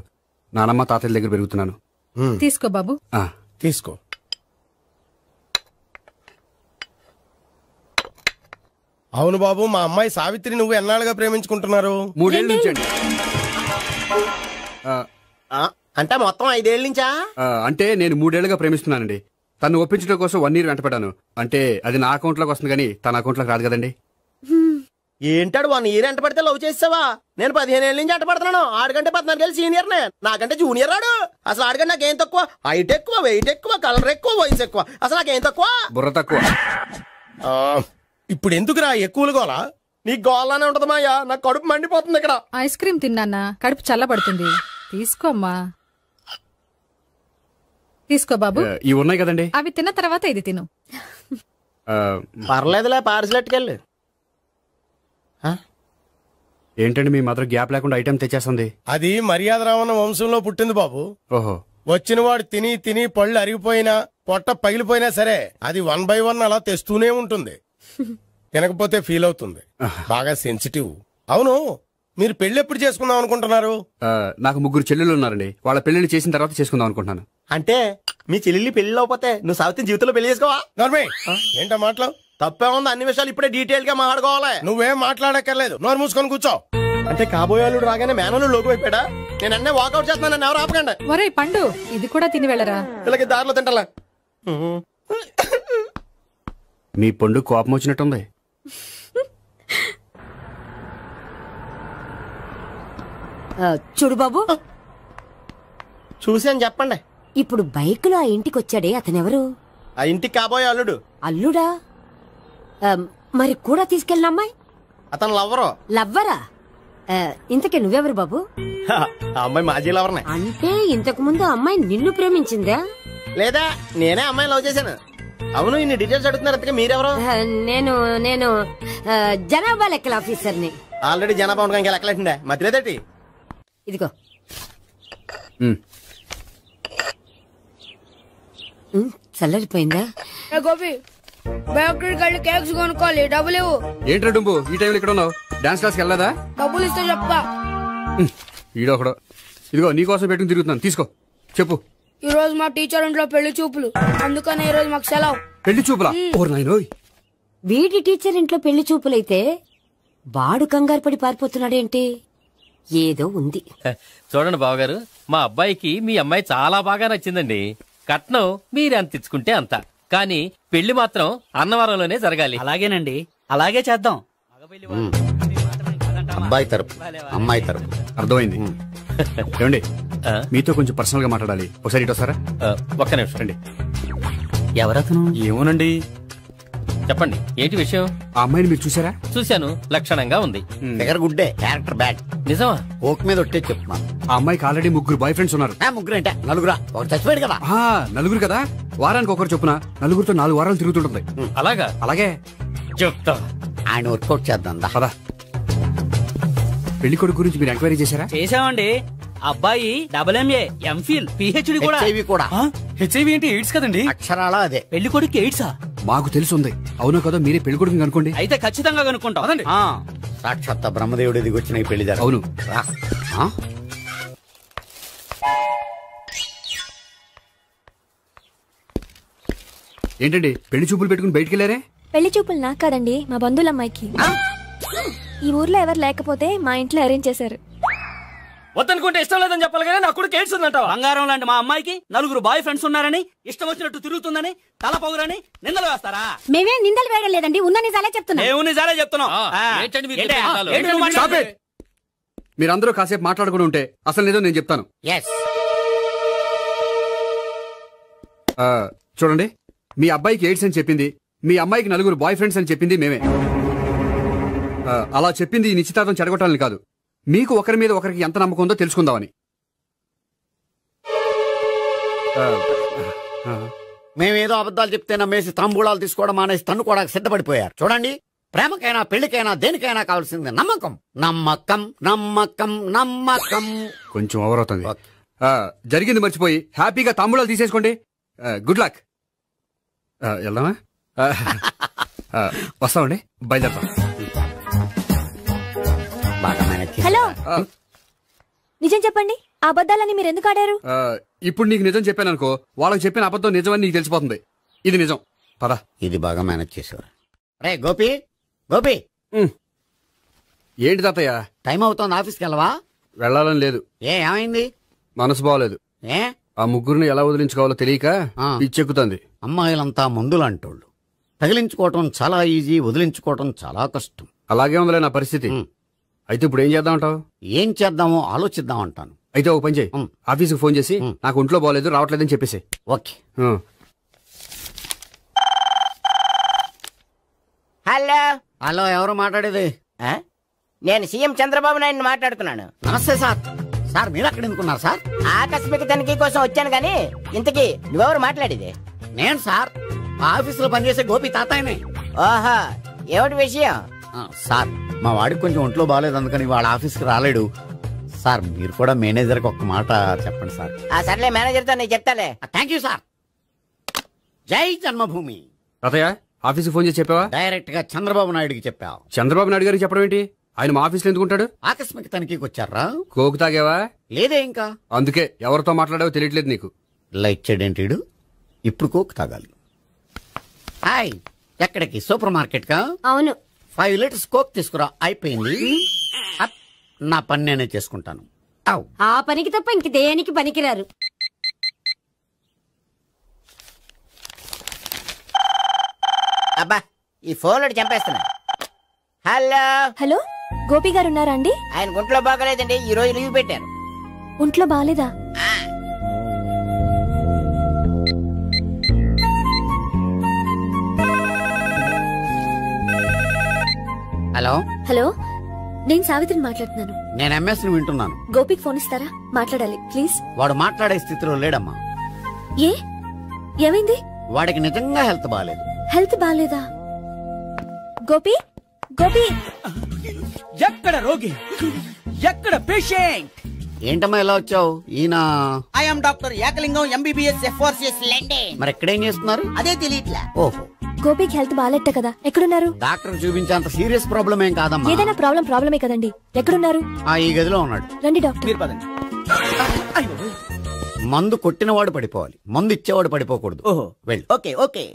నానమ్మ తాతయ్య దగ్గర పెరుగుతున్నాను. తీసుకో బాబు. తీసుకో. అవును బాబు, మా అమ్మాయి సావిత్రి నువ్వు ఎన్నాళ్ళుగా ప్రేమించుకుంటున్నారు? 3 ఏళ్ళ నుంచి అండి. అంటే మొత్తం 5 ఏళ్ళ నుంచా? అంటే నేను 3 ఏళ్లుగా ప్రేమిస్తున్నానండి. తను ఒప్పించడం కోసం 1 year వెంటపడ్డాను. అంటే అది నా అకౌంట్ లోకి వస్తుంది కానీ తన అకౌంట్ లోకి రాదు కదండి. ఏంటాడు 1 year ఎంట పడితే లవ్ చేసావా? నేను 15 ఏళ్ళ నుంచి ఎంట పడుతున్నాను. ఆడికంటే 14 ఏళ్ళు సీనియర్ నే, నాకంటే జూనియర్ రాడు. అసలు ఆడికంటే నాకేం తక్కువ? హైట్ ఎక్కువ, వెయిట్ ఎక్కువ, కలర్ ఎక్కువ, వయసు ఎక్కువ. అసలు నాకేం తక్కువ? బుర్ర తక్కువ. ఇప్పుడు ఎందుకురా ఎక్కువలు గోలా? నీకు గోలానే ఉంటది మాయా, నాకు కడుపు మండిపోతుంది ఇక్కడ. ఐస్ క్రీమ్ తిన్నానా, కడుపు చల్లబడుతుంది. తీసుకోమ్మా. తీసుకో బాబు. ఇవి ఉన్నాయి కదండి, అవి తిన్న తర్వాత ఇది తిను. పర్లేదులే, పార్సిలెట్కెళ్ళి. ఏంటండి మీ మదర్ గ్యాప్ లేకుండా ఐటెం తెచ్చేస్తుంది? అది మర్యాద రావణ వంశంలో పుట్టింది బాబు. ఓహో. వచ్చిన వాడు తిని తిని పళ్ళు అరిగిపోయినా, పొట్ట పగిలిపోయినా సరే అది 1 by 1 అలా తెస్తూనే ఉంటుంది. తినకపోతే ఫీల్ అవుతుంది. బాగా సెన్సిటివ్. అవును, మీరు పెళ్లి ఎప్పుడు చేసుకుందాం అనుకుంటున్నారు? నాకు 3 చెల్లెలు ఉన్నారండి. వాళ్ళ పెళ్లిని చేసిన తర్వాత చేసుకుందాం అనుకుంటున్నాను. అంటే మీ చెల్లెల్ని పెళ్లి లేకపోతే నువ్వు సావిత్రి జీవితంలో పెళ్లి చేసుకోవా? ఏంటో మాటలు? తప్పే ఉంది, అన్ని విషయాలు ఇప్పుడే డీటెయిల్ గా మాట్లాడుకోవాలి. నువ్వేం మాట్లాడక్కర్లేదు, నోరు మూసుకొని కూర్చో. అంటే కాబోయేవాళ్ళు రాగానే మేనలు లోకి అయిపోయాడా? నేను అన్నీ వాకౌట్ చేస్తున్నాను, నన్ను ఎవరు ఆపకండి. ఒరే పండు, ఇది కూడా తిని వెళ్ళరా. వీళ్ళకి దారిలో తింటలా. మీ పండు కోపం వచ్చినట్టుంది. చూడు బాబు, చూసి అని చెప్పండి. ఇప్పుడు బైక్ లో ఆ ఇంటికి వచ్చాడే అతనెవరు? ఆ ఇంటికి కాబోయే అల్లుడు. అల్లుడా? మరి కూడా తీసుకెళ్ళిన అమ్మాయి? అతను లవ్వరు. లవ్వరా? ఇంతకీ నువ్వెవరు బాబు? ఆ అమ్మాయి మాజీ లవర్నే. అంటే ఇంతకు ముందు అమ్మాయి నిన్ను ప్రేమించిందా? లేదా నేనే అమ్మాయి లవ్ చేశాను. అవును, ఇన్ని డీటెయిల్స్ అడుగుతున్నారు. ఇంతకీ మీరెవరు? నేను జనాభా లెక్కల ఆఫీసర్ని. ఆల్రెడీ జనాభా ఉండగా ఇంకా లెక్కలేండే మధ్యలేదేటి? ఇదిగో. చల్లరిపోయిందా? గోపి, బేకరీకి వెళ్ళి కేక్స్ కొనుక్కోవాలి, డబ్బులు ఇవ్వు. ఏంట్రా డుంబు ఈ టైంలో ఇక్కడ ఉన్నావు? డాన్స్ క్లాస్కి వెళ్ళదా? డబ్బులు ఇస్తే చెప్తా. ఈడొకడు. ఇదిగో నీకోసం పెట్టుకుని తిరుగుతున్నాను, తీసుకో. చెప్పు. ఈ రోజు మా టీచర్ ఇంట్లో పెళ్లి చూపులు, అందుకని ఈ రోజు మాకు సెలవు. పెళ్లి చూపులా? వీడి టీచర్ ఇంట్లో పెళ్లి చూపులైతే వాడు కంగారు పడి పారిపోతున్నాడేంటి? ఏదో ఉంది. చూడండి బావగారు, మా అబ్బాయికి మీ అమ్మాయి చాలా బాగా నచ్చిందండి. కట్నం మీరెంత ఇచ్చుకుంటే అంత, కానీ పెళ్లి మాత్రం అన్నవరంలోనే జరగాలి. అలాగేనండి, అలాగే చేద్దాం. అబ్బాయి తరపు, అమ్మాయి తరపు. అర్థమైంది. ఏమండి, మీతో కొంచెం పర్సనల్ గా మాట్లాడాలి. ఒకసారి ఇటు వస్తారా? ఒక్క నిమిషం రండి. ఎవరతను? ఏమోనండి. చెప్పండి, ఏంటి విషయం? ఆ అమ్మాయిని మీరు చూసారా? చూశాను, లక్షణంగా ఉంది. ఫిగర్ గుడ్డే, క్యారెక్టర్ బ్యాడ్. నిజమా? ఓక్ మీద ఒట్టే చెప్తున్నా. ఆ అమ్మాయికి ఆల్రెడీ 3 బాయ్ ఫ్రెండ్స్ ఉన్నారు. 3 అంటే 4? ఒకటి చచ్చిపోయాడు కదా. 4 కదా, వారానికి ఒకరు చొప్పున 4 4 వారాలు తిరుగుతుంటుంది. అలాగా? అలాగే చెప్తా. ఆయన వర్కౌట్ చేద్దాం. పదా. పెళ్లి కొడుకు గురించి మీరు ఎంక్వైరీ చేశారా? చేసామండి. అబ్బాయి MA MPhil PhD కూడా. HIV కూడా. HIV ఏంటి? ఎయిడ్స్ కదండి. అక్షరాలా అదే. పెళ్లి కొడుకు ఎయిడ్సా? మాకు తెలుసుంది. అవునో కదా, మీరే పెళ్లి కొడుకుని అనుకోండి. అయితే ఖచ్చితంగా కనుక్కుంటాం. సాక్షాత్ బ్రహ్మదేవుడి దిగి వచ్చిన ఈ పెళ్లి అవును. ఏంటండి పెళ్లి చూపులు పెట్టుకుని బయటికి వెళ్ళారే? పెళ్లి చూపులు నాకు కాదండి, మా బంధువుల అమ్మాయికి. ఈ ఊర్లో ఎవరు లేకపోతే మా ఇంట్లో అరేంజ్ చేశారు. వద్దనుకుంటే ఇష్టం లేదని చెప్పాలి కానీ నా కొడుకు ఎయిడ్స్ ఉందంటావా? బంగారం లాంటి మా అమ్మాయికి 4 బాయ్ ఫ్రెండ్స్ ఉన్నారని, ఇష్టం వచ్చినట్టు తిరుగుతుందని, తల పొగరని నిందలు వేస్తారా? మేమే నిందలు వేయడం లేదండి, ఉన్న నిజాలే చెప్తున్నాం. నిజాలే చెప్తున్నాం. మీరందరూ కాసేపు మాట్లాడుకుని ఉంటే అసలు నిజం నేను చెప్తాను. చూడండి, మీ అబ్బాయికి ఎయిడ్స్ అని చెప్పింది, మీ అమ్మాయికి 4 బాయ్ ఫ్రెండ్స్ అని చెప్పింది మేమే. అలా చెప్పింది ఈ నిశ్చితార్థం చెడగొట్టాలని కాదు, మీకు ఒకరి మీద ఒకరికి ఎంత నమ్మకం ఉందో తెలుసుకుందామని. మేమేదో అబద్ధాలు చెప్తే నమ్మేసి తాంబూలాలు తీసుకోవడం మానేసి తన్నుకోవడానికి సిద్ధపడిపోయారు. చూడండి, ప్రేమకైనా పెళ్లికైనా దేనికైనా కావాల్సింది నమ్మకం. నమ్మకం నమ్మకం నమ్మకం. కొంచెం ఓవర్ అవుతుంది. జరిగింది మర్చిపోయి హ్యాపీగా తాంబూలాలు తీసేసుకోండి. Good luck. వెళ్దామా? వస్తామండి, బయలుదేరతాం. హలో, నిజం చెప్పండి, ఆ అబద్ధాలని మీరు ఎందుకు ఆడారు? ఇప్పుడు నీకు నిజం చెప్పాను అనుకో, వాళ్ళకి చెప్పిన అబద్ధం నిజమని నీకు తెలిసిపోతుంది. ఇది నిజం. పదా. ఇది బాగా మేనేజ్ చేసేవారు. రే గోపి, గోపి. ఏంటి తాతయ్య? టైం అవుతోంది, ఆఫీస్కి వెళ్ళవా? వెళ్ళాలని లేదు. ఏమైంది? మనసు బాగోలేదు. ఆ ముగ్గురిని ఎలా వదిలించుకోవాలో తెలియక పిచ్చెక్కుతుంది. అమ్మాయిలంతా మందులంటోళ్ళు. తగిలించుకోవటం చాలా ఈజీ, వదిలించుకోవటం చాలా కష్టం. అలాగే ఉందిలే నా పరిస్థితి. అయితే ఇప్పుడు ఏం చేద్దామంటావు? ఏం చేద్దామో ఆలోచిద్దాం అంటాను. అయితే ఒక పని చేయి, ఆఫీస్కి ఫోన్ చేసి నాకు ఒంట్లో బాగోలేదు రావట్లేదని చెప్పేసి. ఓకే. హలో హలో, ఎవరు మాట్లాడేది? నేను సీఎం చంద్రబాబు నాయుడు మాట్లాడుతున్నాను. నమస్తే సార్. సార్ మీరు అక్కడ ఎందుకున్నారు సార్? ఆకస్మిక తనిఖీ కోసం వచ్చాను గానీ ఇంతకీ నువ్వెవరు మాట్లాడేది? నేను సార్, ఆఫీసులో పనిచేసే గోపి తాతాయనే. ఓహా, ఏమిటి విషయం? సార్, మా వాడికి కొంచెం ఒంట్లో బాగాలేదు, అందుకని వాళ్ళ ఆఫీస్కి రాలేడు. సార్ మీరు కూడా మేనేజర్కి ఒక మాట చెప్పండి సార్. సర్లే, మేనేజర్తో నేను చెప్తాలే. Thank you sir. జై జన్మభూమి. తాతయ్య, ఆఫీస్కి ఫోన్ చేసి చెప్పావా? డైరెక్ట్ గా చంద్రబాబు నాయుడుకి చెప్పావు. చంద్రబాబు నాయుడు గారికి చెప్పడం ఏంటి? ఆయన మా ఆఫీస్లో ఎందుకుంటాడు? ఆకస్మిక తనిఖీకి వచ్చారా? కోకు తాగావా? లేదే ఇంకా. అందుకే ఎవరితో మాట్లాడావో తెలియట్లేదు నీకు. లైక్ చేయడేంటి? ఇప్పుడు కోక్ తాగాలి. హాయ్, ఎక్కడికి? సూపర్ మార్కెట్ కా? అవును. 5 లీటర్స్ కోక్ తీసుకురా. అయిపోయింది. నా పని నేనే చేసుకుంటాను. ఆ పనికి తప్ప ఇంక దేనికి పనికిరారు. అబ్బా, ఈ ఫోన్ చంపేస్తున్నా. హలో హలో, గోపి గారు ఉన్నారా అండి? ఆయన ఒంట్లో బాగలేదండి, ఈ రోజు లీవ్ పెట్టారు. ఒంట్లో బాగాలేదా? హలో హలో, నేను సావిత్రిని మాట్లాడుతున్నాను. నేను ఎంఎస్ని వింటున్నాను. గోపికి ఫోన్ ఇస్తారా? మాట్లాడాలి ప్లీజ్. వాడు మాట్లాడే స్థితిలో లేడమ్మా. ఏ, ఏమైంది? వాడికి నిజంగా హెల్త్ బాగాలేదు. హెల్త్ బాగాలేదా? గోపి, గోపి. ఎక్కడ రోగి, ఎక్కడ పేషెంట్? ఏంటమ్మా ఇలా వచ్చావు? ఈయన I'm doctor Ekalingam MBBS FRCS London. మరి ఎక్కడేం చేస్తున్నారు? అదే తెలియట్లా. ఓహో, గోపికి హెల్త్ బాగాలేట కదా, ఎక్కడున్నారు? డాక్టర్ చూపించేంత సీరియస్ ప్రాబ్లం ఏం కాదమ్మా. ఏదైనా ప్రాబ్లమే కదండి. ఎక్కడున్నారు? ఈ గదిలో ఉన్నాడు. రండి డాక్టర్. మందు కొట్టినవాడు పడిపోవాలి, మందు ఇచ్చేవాడు పడిపోకూడదు. ఓహో, వెళ్ళి. Okay okay.